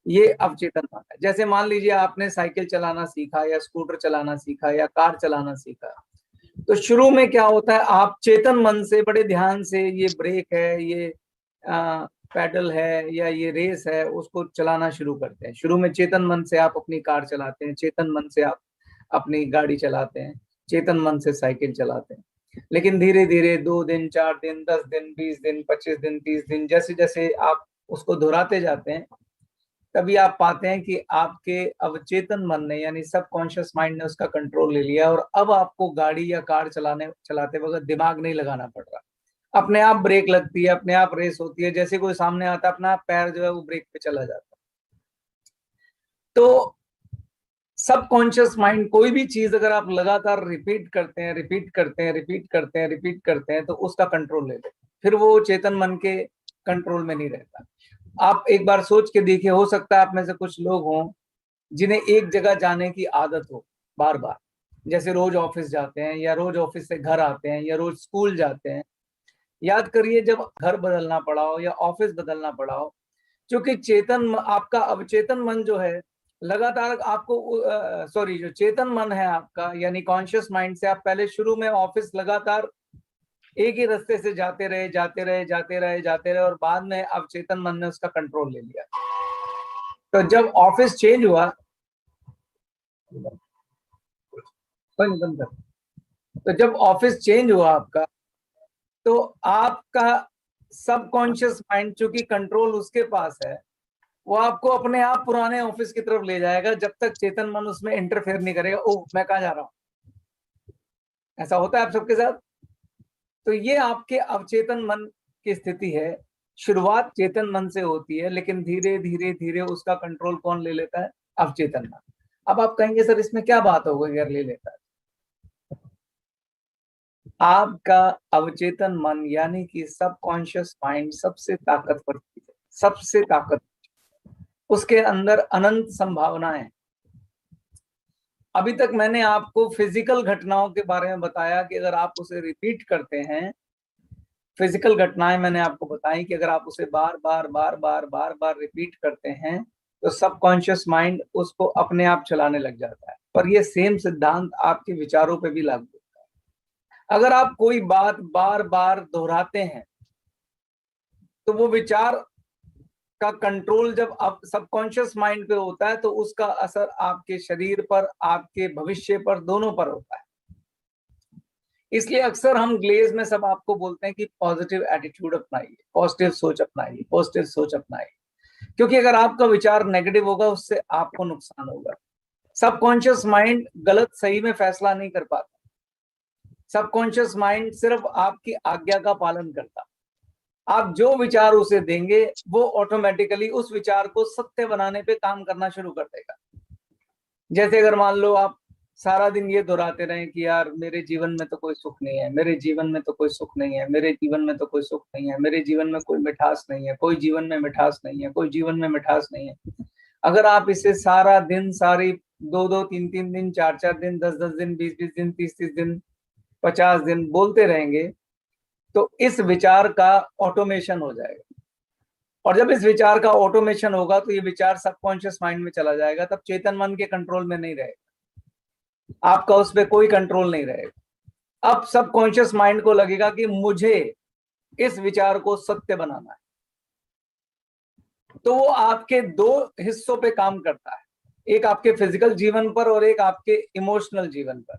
ये अवचेतन मन है। जैसे मान लीजिए आपने साइकिल चलाना सीखा या स्कूटर चलाना सीखा या कार चलाना सीखा, तो शुरू में क्या होता है, आप चेतन मन से बड़े ध्यान से ये ब्रेक है, ये पैडल है या ये रेस है, उसको चलाना शुरू करते हैं। शुरू में चेतन मन से आप अपनी कार चलाते हैं, चेतन मन से आप अपनी गाड़ी चलाते हैं, चेतन मन से साइकिल चलाते हैं। लेकिन धीरे धीरे 2 दिन, 4 दिन, 10 दिन, 20 दिन, 25 दिन, 30 दिन, जैसे जैसे आप उसको दोहराते जाते हैं, तभी आप पाते हैं कि आपके अवचेतन मन ने यानी सबकॉन्शियस माइंड ने उसका कंट्रोल ले लिया और अब आपको गाड़ी या कार चलाते वक्त दिमाग नहीं लगाना पड़ रहा, अपने आप ब्रेक लगती है, अपने आप रेस होती है, जैसे कोई सामने आता है अपना पैर जो है वो ब्रेक पे चला जाता है। तो सबकॉन्शियस माइंड कोई भी चीज अगर आप लगातार रिपीट करते हैं, रिपीट करते हैं, रिपीट करते हैं, रिपीट करते हैं, तो उसका कंट्रोल ले लेते हैं, फिर वो चेतन मन के कंट्रोल में नहीं रहता। आप एक बार सोच के देखिए, हो सकता है आप में से कुछ लोग हों जिन्हें एक जगह जाने की आदत हो बार बार, जैसे रोज ऑफिस जाते हैं या रोज ऑफिस से घर आते हैं या रोज स्कूल जाते हैं। याद करिए जब घर बदलना पड़ा हो या ऑफिस बदलना पड़ा हो, क्योंकि आपका अवचेतन मन जो है लगातार आपको जो चेतन मन है आपका यानी कॉन्शियस माइंड से आप पहले शुरू में ऑफिस लगातार एक ही रास्ते से जाते रहे और बाद में अवचेतन मन ने उसका कंट्रोल ले लिया। तो जब ऑफिस चेंज हुआ, तो जब ऑफिस चेंज हुआ आपका, तो आपका सबकॉन्शियस माइंड चूंकि कंट्रोल उसके पास है, वो आपको अपने आप पुराने ऑफिस की तरफ ले जाएगा जब तक चेतन मन उसमें इंटरफेयर नहीं करेगा। ओह मैं कहाँ जा रहा हूँ, ऐसा होता है आप सबके साथ? तो ये आपके अवचेतन मन की स्थिति है। शुरुआत चेतन मन से होती है, लेकिन धीरे धीरे धीरे उसका कंट्रोल कौन ले लेता है? अवचेतन मन। अब आप कहेंगे सर इसमें क्या बात हो गई अगर ले लेता है? आपका अवचेतन मन यानी कि सबकॉन्शियस माइंड सबसे ताकतवर चीज है, सबसे ताकतवर। उसके अंदर अनंत संभावनाएं हैं। अभी तक मैंने आपको फिजिकल घटनाओं के बारे में बताया कि अगर आप उसे रिपीट करते हैं, फिजिकल घटनाएं मैंने आपको बताई कि अगर आप उसे बार बार बार बार बार बार रिपीट करते हैं तो सबकॉन्शियस माइंड उसको अपने आप चलाने लग जाता है। पर यह सेम सिद्धांत आपके विचारों पे भी लागू होता है। अगर आप कोई बात बार बार दोहराते हैं तो वो विचार का कंट्रोल जब आप सबकॉन्शियस माइंड पे होता है तो उसका असर आपके शरीर पर, आपके भविष्य पर, दोनों पर होता है। इसलिए अक्सर हम ग्लेज में सब आपको बोलते हैं कि पॉजिटिव एटीट्यूड अपनाइए, पॉजिटिव सोच अपनाइए, पॉजिटिव सोच अपनाइए, क्योंकि अगर आपका विचार नेगेटिव होगा उससे आपको नुकसान होगा। सबकॉन्शियस माइंड गलत सही में फैसला नहीं कर पाता। सबकॉन्शियस माइंड सिर्फ आपकी आज्ञा का पालन करता। आप जो विचार उसे देंगे वो ऑटोमेटिकली उस विचार को सत्य बनाने पे काम करना शुरू कर देगा। जैसे अगर मान लो आप सारा दिन ये दोहराते रहे कि यार मेरे जीवन में तो कोई सुख नहीं है, मेरे जीवन में तो कोई सुख नहीं है, मेरे जीवन में तो कोई सुख नहीं है, मेरे जीवन में कोई मिठास नहीं है, कोई जीवन में मिठास नहीं है, कोई जीवन में मिठास नहीं है। अगर आप इसे सारा दिन, सारी 2-2, 3-3 दिन, 4-4 दिन, 10-10 दिन, 20-20 दिन, 30-30 दिन, 50 दिन बोलते रहेंगे तो इस विचार का ऑटोमेशन हो जाएगा। और जब इस विचार का ऑटोमेशन होगा तो ये विचार सबकॉन्शियस माइंड में चला जाएगा, तब चेतन मन के कंट्रोल में नहीं रहेगा, आपका उस पर कोई कंट्रोल नहीं रहेगा। अब सबकॉन्शियस माइंड को लगेगा कि मुझे इस विचार को सत्य बनाना है, तो वो आपके दो हिस्सों पे काम करता है, एक आपके फिजिकल जीवन पर और एक आपके इमोशनल जीवन पर।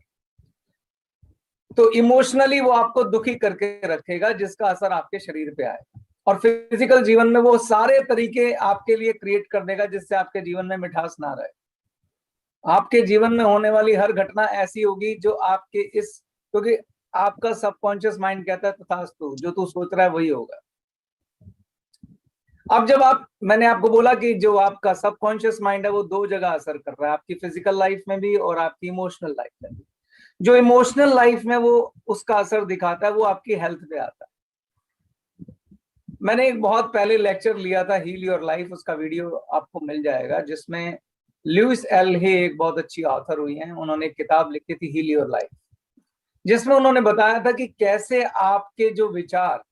तो इमोशनली वो आपको दुखी करके रखेगा जिसका असर आपके शरीर पे आएगा, और फिजिकल जीवन में वो सारे तरीके आपके लिए क्रिएट कर देगा जिससे आपके जीवन में मिठास ना रहे। आपके जीवन में होने वाली हर घटना ऐसी होगी जो आपके इस, क्योंकि आपका सबकॉन्शियस माइंड कहता है तथास्तु, जो तू सोच रहा है वही होगा। अब जब मैंने आपको बोला कि जो आपका सबकॉन्शियस माइंड है वो दो जगह असर कर रहा है, आपकी फिजिकल लाइफ में भी और आपकी इमोशनल लाइफ में भी। जो इमोशनल लाइफ में वो उसका असर दिखाता है वो आपकी हेल्थ पे आता है। मैंने एक बहुत पहले लेक्चर लिया था हील योर लाइफ, उसका वीडियो आपको मिल जाएगा, जिसमें लुइस एल हे एक बहुत अच्छी ऑथर हुई हैं, उन्होंने एक किताब लिखी थी हील योर लाइफ, जिसमें उन्होंने बताया था कि कैसे आपके जो विचार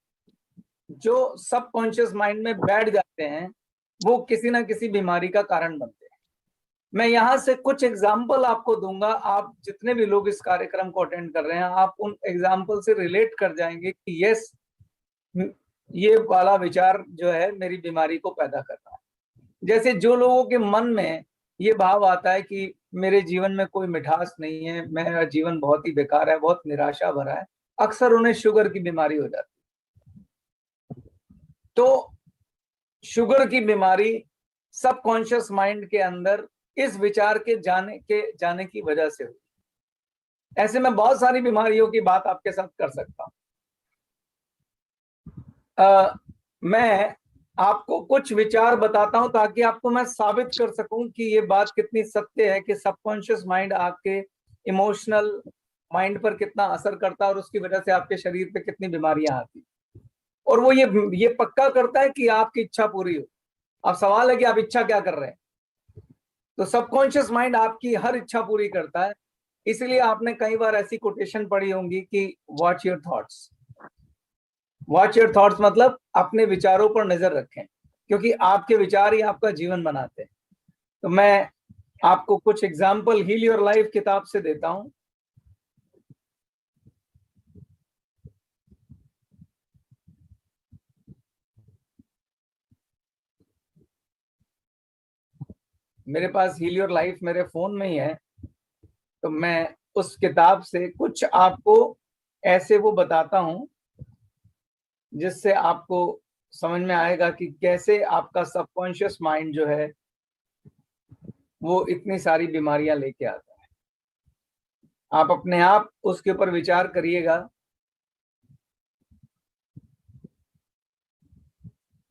जो सबकॉन्शियस माइंड में बैठ जाते हैं वो किसी ना किसी बीमारी का कारण बनते हैं। मैं यहां से कुछ एग्जाम्पल आपको दूंगा, आप जितने भी लोग इस कार्यक्रम को अटेंड कर रहे हैं आप उन एग्जाम्पल से रिलेट कर जाएंगे कि यस, ये वाला विचार जो है मेरी बीमारी को पैदा कर रहा है। जैसे जो लोगों के मन में ये भाव आता है कि मेरे जीवन में कोई मिठास नहीं है, मेरा जीवन बहुत ही बेकार है, बहुत निराशा भरा है, अक्सर उन्हें शुगर की बीमारी हो जाती है। तो शुगर की बीमारी सबकॉन्शियस माइंड के अंदर इस विचार के जाने की वजह से हुई। ऐसे में बहुत सारी बीमारियों की बात आपके साथ कर सकता हूं। मैं आपको कुछ विचार बताता हूं ताकि आपको मैं साबित कर सकूं कि ये बात कितनी सत्य है कि सबकॉन्शियस माइंड आपके इमोशनल माइंड पर कितना असर करता है और उसकी वजह से आपके शरीर पे कितनी बीमारियां आती, और वो ये पक्का करता है कि आपकी इच्छा पूरी हो। अब सवाल है कि आप इच्छा क्या कर रहे हैं? तो सबकॉन्शियस माइंड आपकी हर इच्छा पूरी करता है। इसलिए आपने कई बार ऐसी कोटेशन पढ़ी होंगी कि watch your thoughts. Watch your thoughts मतलब अपने विचारों पर नजर रखें, क्योंकि आपके विचार ही आपका जीवन बनाते हैं। तो मैं आपको कुछ एग्जाम्पल हील योर लाइफ किताब से देता हूं। मेरे पास हील योर लाइफ मेरे फोन में ही है, तो मैं उस किताब से कुछ आपको ऐसे वो बताता हूं जिससे आपको समझ में आएगा कि कैसे आपका सबकॉन्शियस माइंड जो है वो इतनी सारी बीमारियां लेके आता है। आप अपने आप उसके ऊपर विचार करिएगा।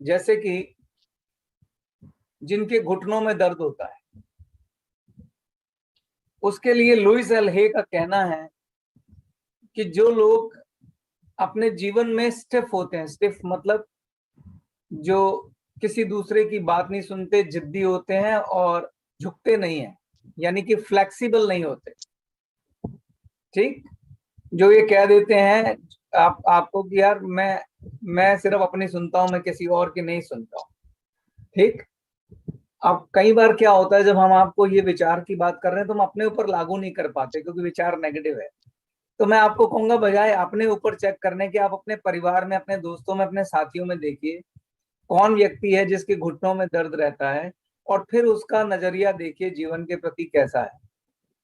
जैसे कि जिनके घुटनों में दर्द होता है, उसके लिए लुइस एल हे का कहना है कि जो लोग अपने जीवन में स्टिफ होते हैं, स्टिफ मतलब जो किसी दूसरे की बात नहीं सुनते, जिद्दी होते हैं और झुकते नहीं हैं, यानी कि फ्लेक्सिबल नहीं होते, ठीक, जो ये कह देते हैं आपको कि यार मैं सिर्फ अपनी सुनता हूं, मैं किसी और की नहीं सुनता हूं, ठीक। अब कई बार क्या होता है, जब हम आपको ये विचार की बात कर रहे हैं तो हम अपने ऊपर लागू नहीं कर पाते क्योंकि विचार नेगेटिव है। तो मैं आपको कहूंगा बजाय अपने ऊपर चेक करने के, आप अपने परिवार में, अपने दोस्तों में, अपने साथियों में देखिए कौन व्यक्ति है जिसके घुटनों में दर्द रहता है, और फिर उसका नजरिया देखिए जीवन के प्रति कैसा है।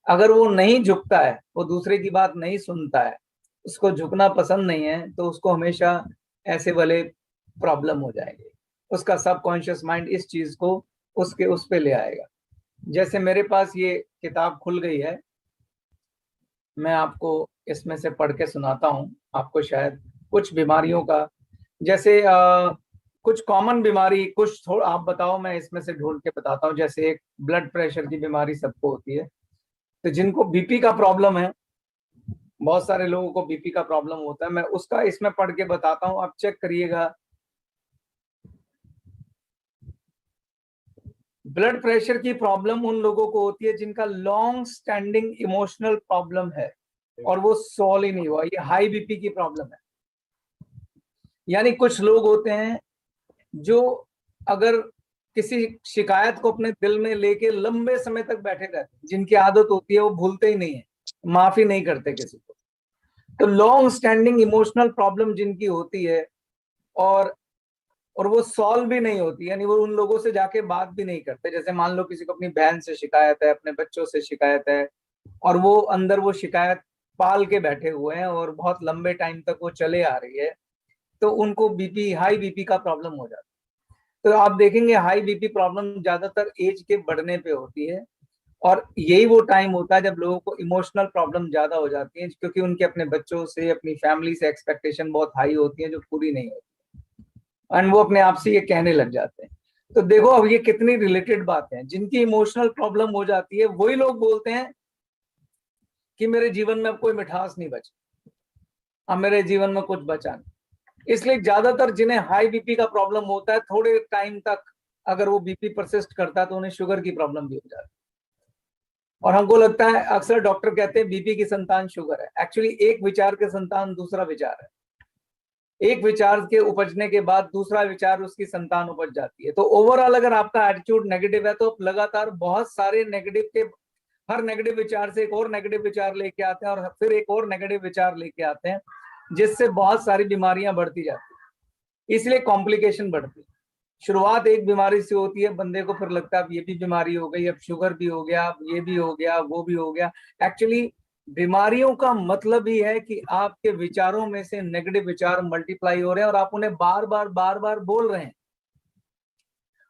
अगर वो नहीं झुकता है, वो दूसरे की बात नहीं सुनता है, उसको झुकना पसंद नहीं है, तो उसको हमेशा ऐसे वाले प्रॉब्लम हो जाएंगे। उसका सबकॉन्शियस माइंड इस चीज को उसके उस पे ले आएगा। जैसे मेरे पास ये किताब खुल गई है, मैं आपको इसमें से पढ़ के सुनाता हूँ। आपको शायद कुछ बीमारियों का, जैसे कुछ कॉमन बीमारी, कुछ थोड़ा आप बताओ, मैं इसमें से ढूंढ के बताता हूँ। जैसे एक ब्लड प्रेशर की बीमारी सबको होती है, तो जिनको बीपी का प्रॉब्लम है, बहुत सारे लोगों को बीपी का प्रॉब्लम होता है, मैं उसका इसमें पढ़ के बताता हूँ, आप चेक करिएगा। ब्लड प्रेशर की प्रॉब्लम उन लोगों को होती है जिनका लॉन्ग स्टैंडिंग इमोशनल प्रॉब्लम है और वो सॉल्व ही नहीं हुआ, ये हाई बीपी की प्रॉब्लम है। यानी कुछ लोग होते हैं जो अगर किसी शिकायत को अपने दिल में लेके लंबे समय तक बैठे रहते हैं, जिनकी आदत होती है वो भूलते ही नहीं है, माफी नहीं करते किसी को। तो लॉन्ग स्टैंडिंग इमोशनल प्रॉब्लम जिनकी होती है और वो सॉल्व भी नहीं होती, यानी वो उन लोगों से जाके बात भी नहीं करते। जैसे मान लो किसी को अपनी बहन से शिकायत है, अपने बच्चों से शिकायत है, और वो अंदर वो शिकायत पाल के बैठे हुए हैं और बहुत लंबे टाइम तक वो चले आ रही है, तो उनको बीपी, हाई बीपी का प्रॉब्लम हो जाता है। तो आप देखेंगे हाई बीपी प्रॉब्लम ज्यादातर एज के बढ़ने पे होती है, और यही वो टाइम होता है जब लोगों को इमोशनल प्रॉब्लम ज्यादा हो जाती है, क्योंकि उनके अपने बच्चों से, अपनी फैमिली से एक्सपेक्टेशन बहुत हाई होती है जो पूरी नहीं होती, एंड वो अपने आप से ये कहने लग जाते हैं। तो देखो अब ये कितनी रिलेटेड बात है। जिनकी इमोशनल प्रॉब्लम हो जाती है वही लोग बोलते हैं कि मेरे जीवन में अब कोई मिठास नहीं बची, अब मेरे जीवन में कुछ बचा नहीं। इसलिए ज्यादातर जिन्हें हाई बीपी का प्रॉब्लम होता है, थोड़े टाइम तक अगर वो बीपी परसिस्ट करता है तो उन्हें शुगर की प्रॉब्लम भी हो जाती है। और हमको लगता है, अक्सर डॉक्टर कहते हैं बीपी की संतान शुगर है। एक्चुअली एक विचार के संतान दूसरा विचार है, एक विचार के उपजने के बाद दूसरा विचार उसकी संतान उपज जाती है। तो ओवरऑल अगर आपका एटीट्यूड नेगेटिव है तो आप लगातार बहुत सारे नेगेटिव के, हर नेगेटिव विचार से एक और नेगेटिव विचार लेके आते हैं और फिर एक और नेगेटिव विचार लेके आते हैं, जिससे बहुत सारी बीमारियां बढ़ती जाती है। इसलिए कॉम्प्लिकेशन बढ़ती है। शुरुआत एक बीमारी से होती है, बंदे को फिर लगता है अब ये भी बीमारी हो गई, अब शुगर भी हो गया, अब ये भी हो गया, वो भी हो गया। एक्चुअली बीमारियों का मतलब ही है कि आपके विचारों में से नेगेटिव विचार मल्टीप्लाई हो रहे हैं और आप उन्हें बार बार बोल रहे हैं।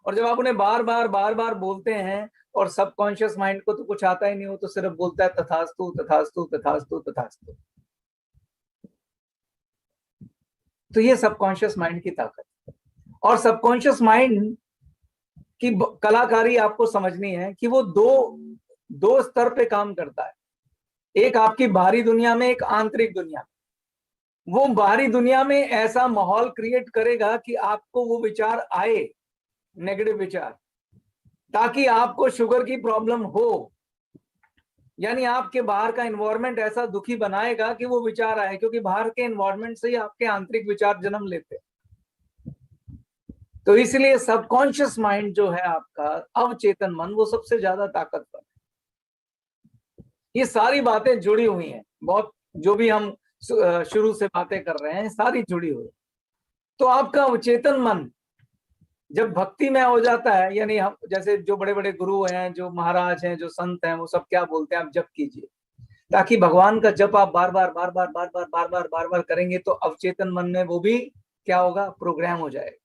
और जब आप उन्हें बार बार बोलते हैं, और सबकॉन्शियस माइंड को तो कुछ आता ही नहीं, हो तो सिर्फ बोलता है तथास्तु तथास्तु तथास्तु तथास्तु। तो ये सबकॉन्शियस माइंड की ताकत है। और सबकॉन्शियस माइंड की कलाकारी आपको समझनी है कि वो दो स्तर पे काम करता है। एक आपकी बाहरी दुनिया में, एक आंतरिक दुनिया में। वो बाहरी दुनिया में ऐसा माहौल क्रिएट करेगा कि आपको वो विचार आए, नेगेटिव विचार, ताकि आपको शुगर की प्रॉब्लम हो। यानी आपके बाहर का एनवायरनमेंट ऐसा दुखी बनाएगा कि वो विचार आए, क्योंकि बाहर के एनवायरनमेंट से ही आपके आंतरिक विचार जन्म लेते हैं। तो इसलिए सबकॉन्शियस माइंड जो है आपका, अवचेतन मन, वो सबसे ज्यादा ताकतवर है। ये सारी बातें जुड़ी हुई हैं, बहुत जो भी हम शुरू से बातें कर रहे हैं सारी जुड़ी हुई। तो आपका अवचेतन मन जब भक्ति में हो जाता है, यानी हम जैसे जो बड़े बड़े गुरु हैं, जो महाराज हैं, जो संत हैं, वो सब क्या बोलते हैं, आप जप कीजिए, ताकि भगवान का जप आप बार बार करेंगे तो अवचेतन मन में वो भी क्या होगा, प्रोग्राम हो जाएगा,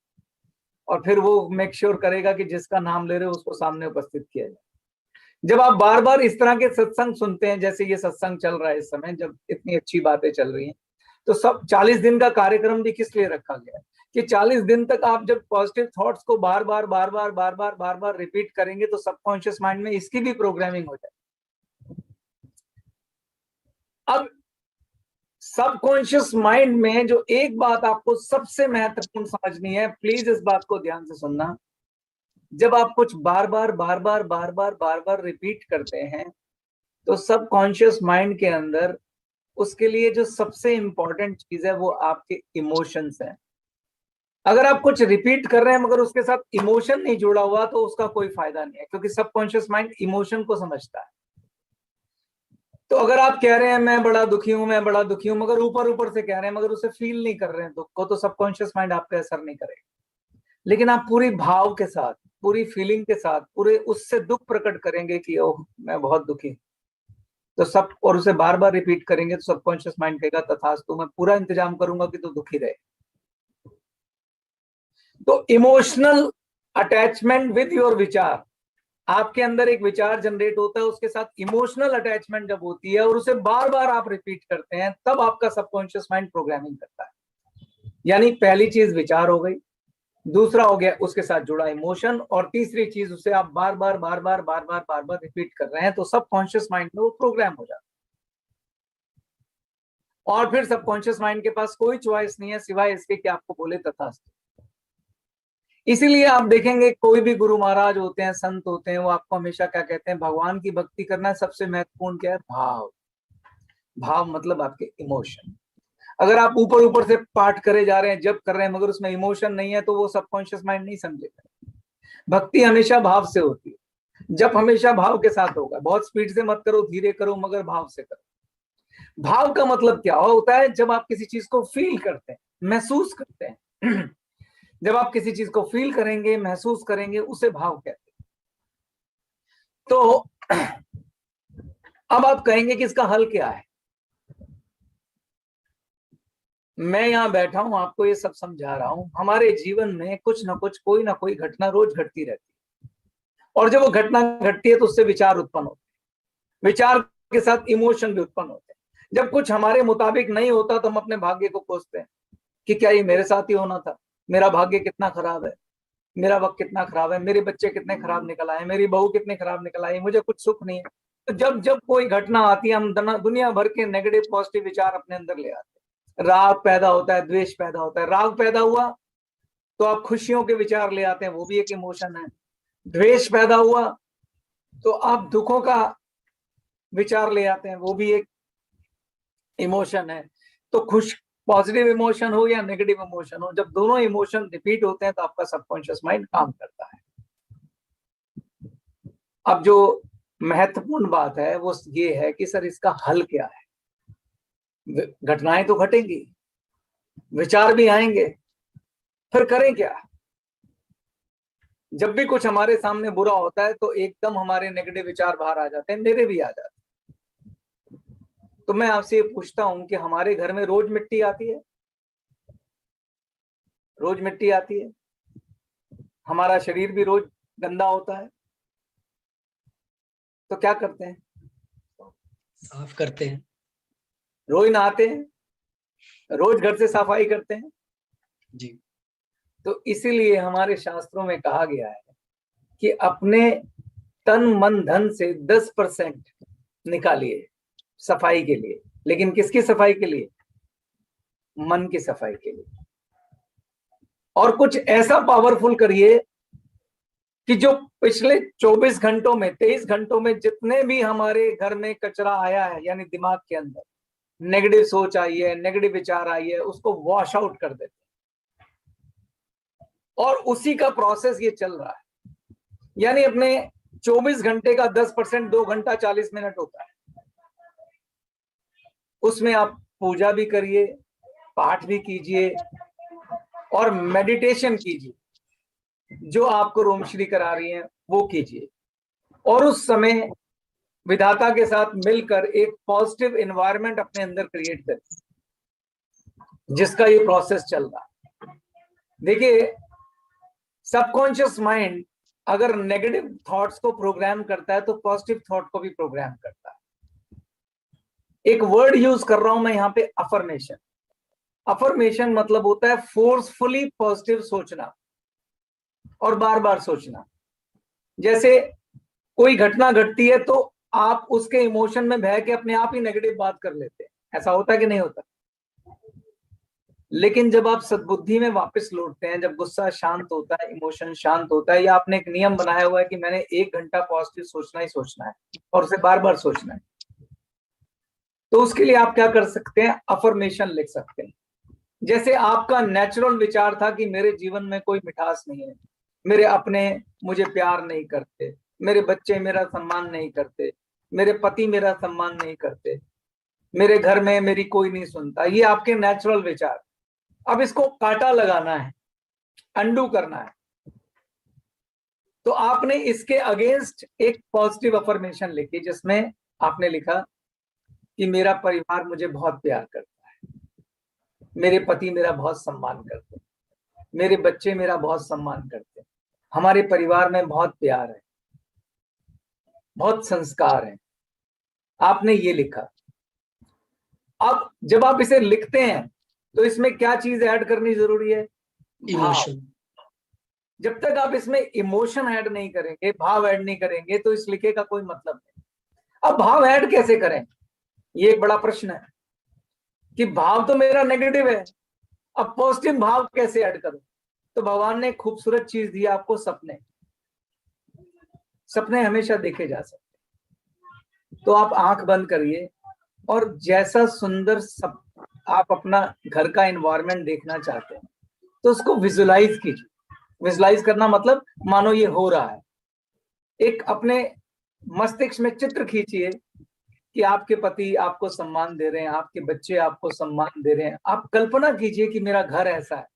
और फिर वो मेक श्योर करेगा कि जिसका नाम ले रहे हो उसको सामने उपस्थित किया जाए। जब आप बार बार इस तरह के सत्संग सुनते हैं, जैसे ये सत्संग चल रहा है इस समय, जब इतनी अच्छी बातें चल रही हैं, तो सब 40 दिन का कार्यक्रम भी किस लिए रखा गया है कि 40 दिन तक आप जब पॉजिटिव थॉट्स को बार बार रिपीट करेंगे तो सबकॉन्शियस माइंड में इसकी भी प्रोग्रामिंग हो जाए। अब सबकॉन्शियस माइंड में जो एक बात आपको सबसे महत्वपूर्ण समझनी है, प्लीज इस बात को ध्यान से सुनना, जब आप कुछ बार बार रिपीट करते हैं तो सबकॉन्शियस माइंड के अंदर उसके लिए जो सबसे इंपॉर्टेंट चीज है वो आपके इमोशंस हैं। अगर आप कुछ रिपीट कर रहे हैं मगर उसके साथ इमोशन नहीं जुड़ा हुआ तो उसका कोई फायदा नहीं है, क्योंकि सबकॉन्शियस माइंड इमोशन को समझता है। तो अगर आप कह रहे हैं मैं बड़ा दुखी हूं, मैं बड़ा दुखी हूं, मगर ऊपर ऊपर से कह रहे हैं मगर उसे फील नहीं कर रहे हैं दुख को, तो सबकॉन्शियस माइंड आप पे असर नहीं करेगा। लेकिन आप पूरी भाव के साथ, पूरी फीलिंग के साथ, पूरे उससे दुख प्रकट करेंगे कि ओह मैं बहुत दुखी, तो सब, और उसे बार बार रिपीट करेंगे तो सबकॉन्शियस माइंड कहेगा तथास्तु, मैं पूरा इंतजाम करूंगा कि तू दुखी रहे। तो इमोशनल अटैचमेंट विद योर विचार, आपके अंदर एक विचार जनरेट होता है, उसके साथ इमोशनल अटैचमेंट जब होती है और उसे बार बार आप रिपीट करते हैं, तब आपका सबकॉन्शियस माइंड प्रोग्रामिंग करता है। यानी पहली चीज विचार हो गई, दूसरा हो गया उसके साथ जुड़ा इमोशन, और तीसरी चीज उसे आप बार बार रिपीट कर रहे हैं, तो सबकॉन्शियस माइंड में वो प्रोग्राम हो जाता है। और फिर सबकॉन्शियस माइंड के पास कोई चॉइस नहीं है सिवाय इसके कि आपको बोले तथास्तु। इसीलिए आप देखेंगे कोई भी गुरु महाराज होते हैं, संत होते हैं, वो आपको हमेशा क्या कहते हैं, भगवान की भक्ति करना सबसे महत्वपूर्ण क्या है, भाव। भाव मतलब आपके इमोशन। अगर आप ऊपर ऊपर से पाठ करे जा रहे हैं, जब कर रहे हैं, मगर उसमें इमोशन नहीं है, तो वो सबकॉन्शियस माइंड नहीं समझेगा। भक्ति हमेशा भाव से होती है, जब हमेशा भाव के साथ होगा। बहुत स्पीड से मत करो, धीरे करो, मगर भाव से करो। भाव का मतलब क्या होता है, जब आप किसी चीज को फील करते हैं, महसूस करते हैं जब आप किसी चीज को फील करेंगे, महसूस करेंगे, उसे भाव कहते हैं। तो अब आप कहेंगे कि इसका हल क्या है। मैं यहां बैठा हूं, आपको ये सब समझा रहा हूं। हमारे जीवन में कुछ ना कुछ, कोई ना कोई घटना रोज घटती रहती है, और जब वो घटना घटती है तो उससे विचार उत्पन्न होते हैं, विचार के साथ इमोशन भी उत्पन्न होते हैं। जब कुछ हमारे मुताबिक नहीं होता तो हम अपने भाग्य को कोसते हैं कि क्या ये मेरे साथ ही होना था, मेरा भाग्य कितना खराब है, मेरा वक्त कितना खराब है, मेरे बच्चे कितने खराब निकल आए, मेरी बहू कितने खराब निकल आई, मुझे कुछ सुख नहीं है। तो जब जब कोई घटना आती है, हम दुनिया भर के नेगेटिव पॉजिटिव विचार अपने अंदर ले आते हैं। राग पैदा होता है, द्वेष पैदा होता है। राग पैदा हुआ तो आप खुशियों के विचार ले आते हैं, वो भी एक इमोशन है। द्वेष पैदा हुआ तो आप दुखों का विचार ले आते हैं, वो भी एक इमोशन है। तो खुश, पॉजिटिव इमोशन हो या नेगेटिव इमोशन हो, जब दोनों इमोशन रिपीट होते हैं तो आपका सबकॉन्शियस माइंड काम करता है। अब जो महत्वपूर्ण बात है वो ये है कि सर इसका हल क्या है। घटनाएं तो घटेंगी, विचार भी आएंगे, फिर करें क्या। जब भी कुछ हमारे सामने बुरा होता है तो एकदम हमारे नेगेटिव विचार बाहर आ जाते हैं, मेरे भी आ जाते हैं। तो मैं आपसे ये पूछता हूं कि हमारे घर में रोज मिट्टी आती है, रोज मिट्टी आती है, हमारा शरीर भी रोज गंदा होता है, तो क्या करते हैं, साफ करते हैं, रोज नहाते हैं, रोज घर से सफाई करते हैं जी। तो इसीलिए हमारे शास्त्रों में कहा गया है कि अपने तन मन धन से 10% निकालिए सफाई के लिए। लेकिन किसकी सफाई के लिए, मन की सफाई के लिए। और कुछ ऐसा पावरफुल करिए कि जो पिछले 24 घंटों में, 23 घंटों में जितने भी हमारे घर में कचरा आया है, यानी दिमाग के अंदर नेगेटिव सोच आई है, नेगेटिव विचार आई है, उसको वॉश आउट कर देते हैं। और उसी का प्रोसेस ये चल रहा है। यानी अपने 24 घंटे का 10% 2 घंटा 40 मिनट होता है, उसमें आप पूजा भी करिए, पाठ भी कीजिए और मेडिटेशन कीजिए, जो आपको रोमश्री करा रही है वो कीजिए। और उस समय विधाता के साथ मिलकर एक पॉजिटिव एनवायरनमेंट अपने अंदर क्रिएट करिए, जिसका ये प्रोसेस चल रहा है। देखिए, सबकॉन्शियस माइंड अगर नेगेटिव थॉट्स को प्रोग्राम करता है तो पॉजिटिव थॉट को भी प्रोग्राम करता है। एक वर्ड यूज कर रहा हूं मैं यहाँ पे, अफर्मेशन। अफर्मेशन मतलब होता है फोर्सफुली पॉजिटिव सोचना और बार बार सोचना। जैसे कोई घटना घटती है तो आप उसके इमोशन में बह के अपने आप ही नेगेटिव बात कर लेते हैं, ऐसा होता है कि नहीं होता? लेकिन जब आप सद्बुद्धि में वापस लौटते हैं, जब गुस्सा शांत होता है, इमोशन शांत होता है, या आपने एक नियम बनाया हुआ है कि मैंने 1 घंटा पॉजिटिव सोचना ही सोचना है और उसे बार बार सोचना है, तो उसके लिए आप क्या कर सकते हैं? अफर्मेशन लिख सकते हैं। जैसे आपका नेचुरल विचार था कि मेरे जीवन में कोई मिठास नहीं है, मेरे अपने मुझे प्यार नहीं करते, मेरे बच्चे मेरा सम्मान नहीं करते, मेरे पति मेरा सम्मान नहीं करते, मेरे घर में मेरी कोई नहीं सुनता, ये आपके नेचुरल विचार। अब इसको काटा लगाना है, अंडू करना है। तो आपने इसके अगेंस्ट एक पॉजिटिव अफर्मेशन लिखी, जिसमें आपने लिखा कि मेरा परिवार मुझे बहुत प्यार करता है, मेरे पति मेरा बहुत सम्मान करते हैं, मेरे बच्चे मेरा बहुत सम्मान करते हैं, हमारे परिवार में बहुत प्यार है, बहुत संस्कार है। आपने ये लिखा। अब जब आप इसे लिखते हैं तो इसमें क्या चीज ऐड करनी जरूरी है? इमोशन। जब तक आप इसमें इमोशन ऐड नहीं करेंगे, भाव ऐड नहीं करेंगे, तो इस लिखे का कोई मतलब नहीं। अब भाव ऐड कैसे करें, ये एक बड़ा प्रश्न है कि भाव तो मेरा नेगेटिव है, अब पॉजिटिव भाव कैसे ऐड करूं? तो भगवान ने खूबसूरत चीज दी आपको, सपने। सपने हमेशा देखे जा सकते। तो आप आंख बंद करिए और जैसा सुंदर आप अपना घर का एनवायरनमेंट देखना चाहते हैं तो उसको विजुलाइज कीजिए। विजुलाइज करना मतलब मानो ये हो रहा है। एक अपने मस्तिष्क में चित्र खींचिए कि आपके पति आपको सम्मान दे रहे हैं, आपके बच्चे आपको सम्मान दे रहे हैं। आप कल्पना कीजिए कि मेरा घर ऐसा है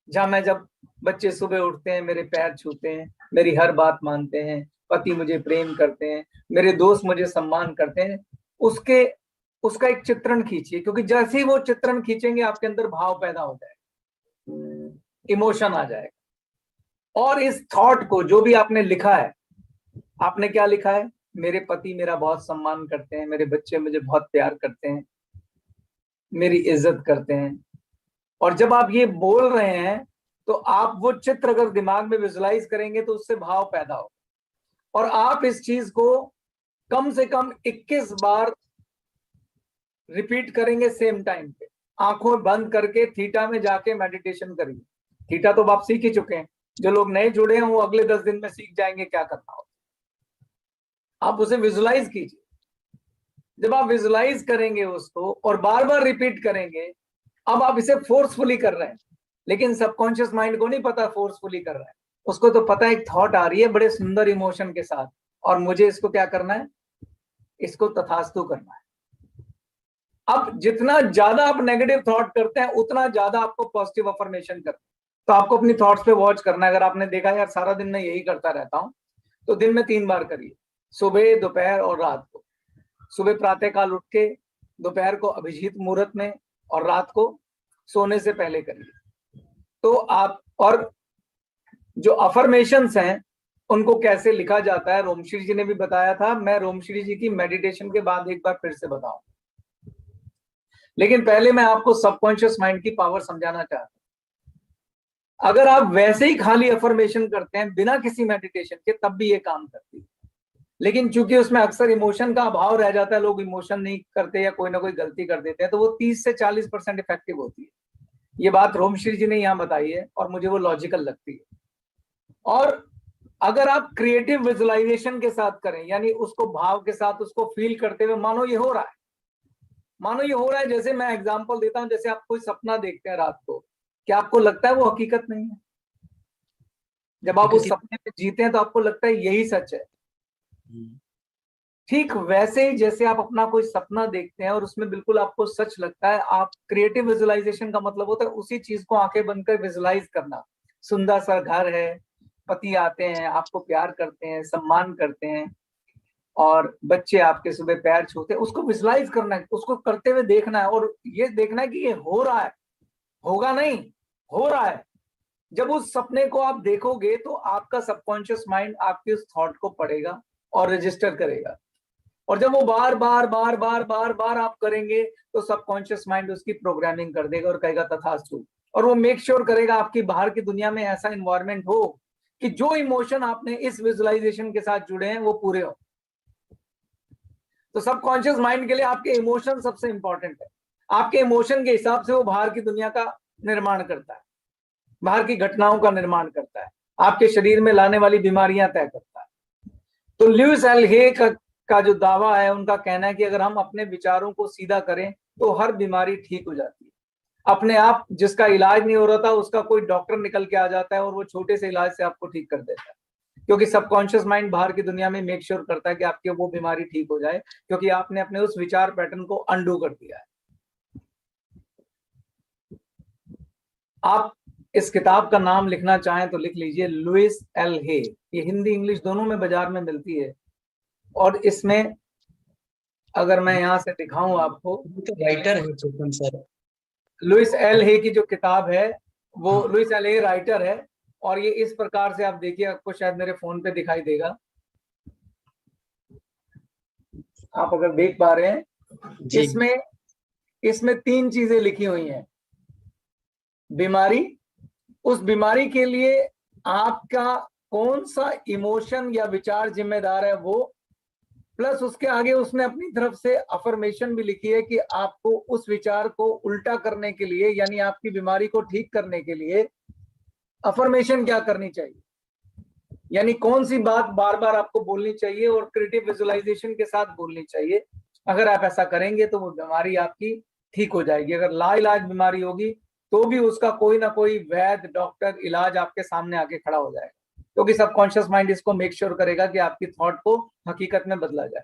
जहां मैं, जब बच्चे सुबह उठते हैं मेरे पैर छूते हैं, मेरी हर बात मानते हैं, पति मुझे प्रेम करते हैं, मेरे दोस्त मुझे सम्मान करते हैं, उसका एक चित्रण खींचिए। क्योंकि जैसे ही वो चित्रण खींचेंगे आपके अंदर भाव पैदा हो जाएगा, इमोशन आ जाएगा। और इस थॉट को, जो भी आपने लिखा है, आपने क्या लिखा है? मेरे पति मेरा बहुत सम्मान करते हैं, मेरे बच्चे मुझे बहुत प्यार करते हैं, मेरी इज्जत करते हैं। और जब आप ये बोल रहे हैं तो आप वो चित्र अगर दिमाग में विजुलाइज करेंगे तो उससे भाव पैदा हो। और आप इस चीज को कम से कम 21 बार रिपीट करेंगे सेम टाइम पे, आंखों बंद करके थीटा में जाके मेडिटेशन करिए। थीटा तो आप सीख ही चुके हैं, जो लोग नए जुड़े हैं वो अगले 10 दिन में सीख जाएंगे क्या करना हो। आप उसे विजुलाइज कीजिए। जब आप विजुलाइज करेंगे उसको और बार बार रिपीट करेंगे, अब आप इसे फोर्सफुली कर रहे हैं, लेकिन सबकॉन्शियस माइंड को नहीं पता फोर्सफुली कर रहे हैं। उसको तो पता है एक थॉट आ रही है बड़े सुंदर इमोशन के साथ, और मुझे इसको क्या करना है? इसको तथास्तु करना है। अब जितना ज्यादा आप नेगेटिव थॉट करते हैं उतना ज्यादा आपको पॉजिटिव अफर्मेशन करना है। तो आपको अपनी थॉट्स पे वॉच करना है। अगर आपने देखा यार सारा दिन मैं यही करता रहता हूं, तो दिन में 3 बार करिए, सुबह, दोपहर और रात को। सुबह प्रातः काल उठ के, दोपहर को अभिजीत मुहूर्त में, और रात को सोने से पहले करिए। तो आप, और जो अफर्मेशंस हैं उनको कैसे लिखा जाता है रोमश्री जी ने भी बताया था। मैं रोमश्री जी की मेडिटेशन के बाद एक बार फिर से बताऊं, लेकिन पहले मैं आपको सबकॉन्शियस माइंड की पावर समझाना चाहता हूं। अगर आप वैसे ही खाली अफर्मेशन करते हैं बिना किसी मेडिटेशन के, तब भी ये काम करती है। लेकिन चूंकि उसमें अक्सर इमोशन का अभाव रह जाता है, लोग इमोशन नहीं करते या कोई ना कोई गलती कर देते हैं, तो वो 30 से 40% इफेक्टिव होती है। ये बात रोमश्री जी ने यहाँ बताई है और मुझे वो लॉजिकल लगती है। और अगर आप क्रिएटिव विजुअलाइजेशन के साथ करें, यानी उसको भाव के साथ उसको फील करते हुए, मानो ये हो रहा है, मानो ये हो रहा है। जैसे मैं एग्जांपल देता हूं, जैसे आप कोई सपना देखते हैं रात को, क्या आपको लगता है वो हकीकत नहीं है? जब आप उस सपने में जीते हैं तो आपको लगता है यही सच है। ठीक वैसे ही जैसे आप अपना कोई सपना देखते हैं और उसमें बिल्कुल आपको सच लगता है, आप क्रिएटिव विजुअलाइजेशन का मतलब होता है उसी चीज को आंखें बंद कर विजुअलाइज करना। सुंदर सा घर है, पति आते हैं, आपको प्यार करते हैं, सम्मान करते हैं, और बच्चे आपके सुबह पैर छूते हैं। उसको विजुअलाइज करना है, उसको करते हुए देखना है, और ये देखना है कि ये हो रहा है, होगा नहीं, हो रहा है। जब उस सपने को आप देखोगे तो आपका सबकॉन्शियस माइंड आपके उस थॉट को पढ़ेगा और रजिस्टर करेगा, और जब वो बार बार बार बार बार बार आप करेंगे तो सबकॉन्शियस माइंड उसकी प्रोग्रामिंग कर देगा और कहेगा तथास्तु, और वो मेक श्योर करेगा आपकी बाहर की दुनिया में ऐसा इन्वायरमेंट हो कि जो इमोशन आपने इस विजुअलाइजेशन के साथ जुड़े हैं वो पूरे हो। तो सबकॉन्शियस माइंड के लिए आपके इमोशन सबसे इंपॉर्टेंट है। आपके इमोशन के हिसाब से वो बाहर की दुनिया का निर्माण करता है, बाहर की घटनाओं का निर्माण करता है, आपके शरीर में लाने वाली बीमारियां तय करता है। तो लुइस एल हे का जो दावा है, उनका कहना है कि अगर हम अपने विचारों को सीधा करें तो हर बीमारी ठीक हो जाती है। अपने आप जिसका इलाज नहीं हो रहा था उसका कोई डॉक्टर निकल के आ जाता है और वो छोटे से इलाज से आपको ठीक कर देता है, क्योंकि सबकॉन्शियस माइंड बाहर की दुनिया में मेक श्योर करता है कि आपकी वो बीमारी ठीक हो जाए, क्योंकि आपने अपने उस विचार पैटर्न को अंडू कर दिया है। आप इस किताब का नाम लिखना चाहें तो लिख लीजिए लुइस एल हे। ये हिंदी इंग्लिश दोनों में बाजार में मिलती है, और इसमें अगर मैं यहाँ से दिखाऊं आपको, तो राइटर है चेतन सर। लुइस एल हे की जो किताब है वो लुइस एल हे राइटर है, और ये इस प्रकार से आप देखिए, आपको शायद मेरे फोन पे दिखाई देगा, आप अगर देख पा रहे हैं, इसमें 3 चीजें लिखी हुई हैं। बीमारी, उस बीमारी के लिए आपका कौन सा इमोशन या विचार जिम्मेदार है वो, प्लस उसके आगे उसने अपनी तरफ से अफर्मेशन भी लिखी है कि आपको उस विचार को उल्टा करने के लिए, यानी आपकी बीमारी को ठीक करने के लिए अफर्मेशन क्या करनी चाहिए, यानी कौन सी बात बार बार आपको बोलनी चाहिए और क्रिएटिव विजुअलाइजेशन के साथ बोलनी चाहिए। अगर आप ऐसा करेंगे तो वो बीमारी आपकी ठीक हो जाएगी। अगर लाइलाज बीमारी होगी तो भी उसका कोई ना कोई वैध डॉक्टर इलाज आपके सामने आके खड़ा हो जाएगा, क्योंकि सबकॉन्शियस माइंड इसको मेक श्योर करेगा कि आपकी थॉट को हकीकत में बदला जाए।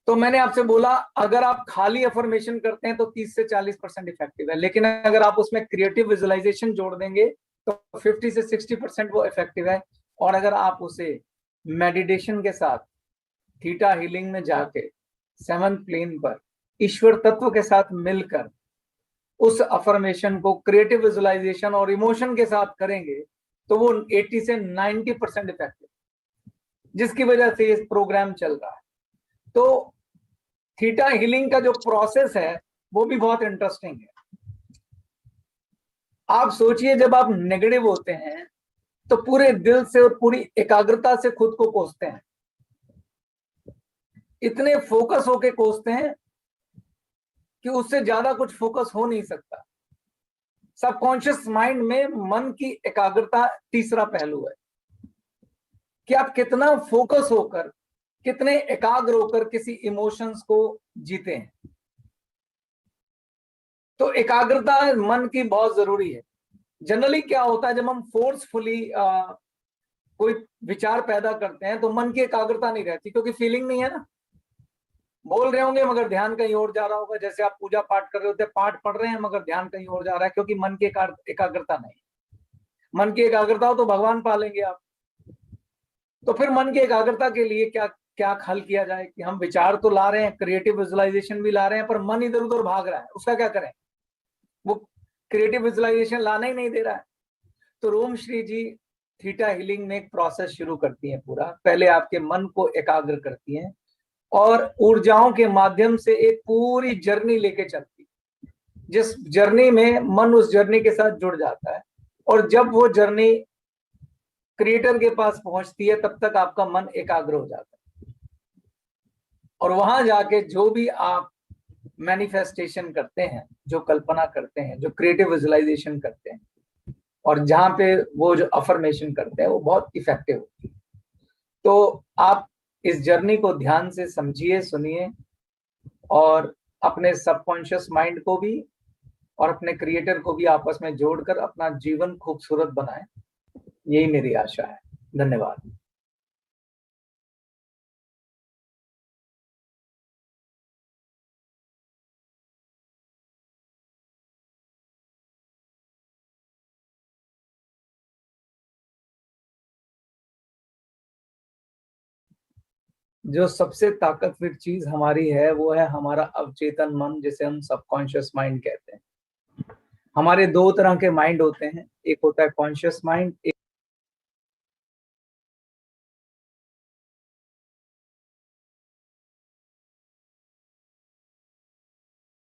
तो मैंने आपसे बोला, अगर आप खाली अफर्मेशन करते हैं तो 30 से 40% इफेक्टिव है, लेकिन अगर आप उसमें क्रिएटिव विजुअलाइजेशन जोड़ देंगे तो 50 से 60% वो इफेक्टिव है। और अगर आप उसे मेडिटेशन के साथ थीटा हीलिंग में जाके 7th प्लेन पर ईश्वर तत्व के साथ मिलकर उस अफर्मेशन को क्रिएटिव विजुअलाइजेशन और इमोशन के साथ करेंगे तो वो 80 से 90% इफेक्टिव, जिसकी वजह से ये प्रोग्राम चल रहा है। तो थीटा हीलिंग का जो प्रोसेस है वो भी बहुत इंटरेस्टिंग है। आप सोचिए, जब आप नेगेटिव होते हैं तो पूरे दिल से और पूरी एकाग्रता से खुद को कोसते हैं, इतने फोकस होके कोसते हैं कि उससे ज्यादा कुछ फोकस हो नहीं सकता। सबकॉन्शियस माइंड में मन की एकाग्रता तीसरा पहलू है कि आप कितना फोकस होकर, कितने एकाग्र होकर किसी इमोशंस को जीते हैं। तो एकाग्रता मन की बहुत जरूरी है। जनरली क्या होता है, जब हम फोर्सफुली कोई विचार पैदा करते हैं तो मन की एकाग्रता नहीं रहती, क्योंकि फीलिंग नहीं है ना। बोल रहे होंगे मगर ध्यान कहीं और जा रहा होगा, जैसे आप पूजा पाठ कर रहे होते हैं, पाठ पढ़ रहे हैं मगर ध्यान कहीं और जा रहा है, क्योंकि मन की एकाग्रता नहीं। मन की एकाग्रता हो तो भगवान पालेंगे आप। तो फिर मन की एकाग्रता के लिए क्या क्या हल किया जाए कि हम विचार तो ला रहे हैं, क्रिएटिव विजुअलाइजेशन भी ला रहे हैं, पर मन इधर उधर भाग रहा है, उसका क्या करें? वो क्रिएटिव विजुअलाइजेशन लाना ही नहीं दे रहा है। तो रोम श्री जी थीटा हीलिंग में एक प्रोसेस शुरू करती हैं पूरा। पहले आपके मन को एकाग्र करती हैं और ऊर्जाओं के माध्यम से एक पूरी जर्नी लेके चलती, जिस जर्नी में मन उस जर्नी के साथ जुड़ जाता है। और जब वो जर्नी क्रिएटर के पास पहुंचती है तब तक आपका मन एकाग्र हो जाता है, और वहां जाके जो भी आप मैनिफेस्टेशन करते हैं, जो कल्पना करते हैं, जो क्रिएटिव विजुअलाइजेशन करते हैं, और जहां पे वो जो अफर्मेशन करते हैं वो बहुत इफेक्टिव होती है। तो आप इस जर्नी को ध्यान से समझिए, सुनिए, और अपने सबकॉन्शियस माइंड को भी और अपने क्रिएटर को भी आपस में जोड़कर अपना जीवन खूबसूरत बनाएं। यही मेरी आशा है। धन्यवाद। जो सबसे ताकतवर चीज हमारी है वो है हमारा अवचेतन मन, जिसे हम सबकॉन्शियस माइंड कहते हैं। हमारे दो तरह के माइंड होते हैं, एक होता है कॉन्शियस माइंड, एक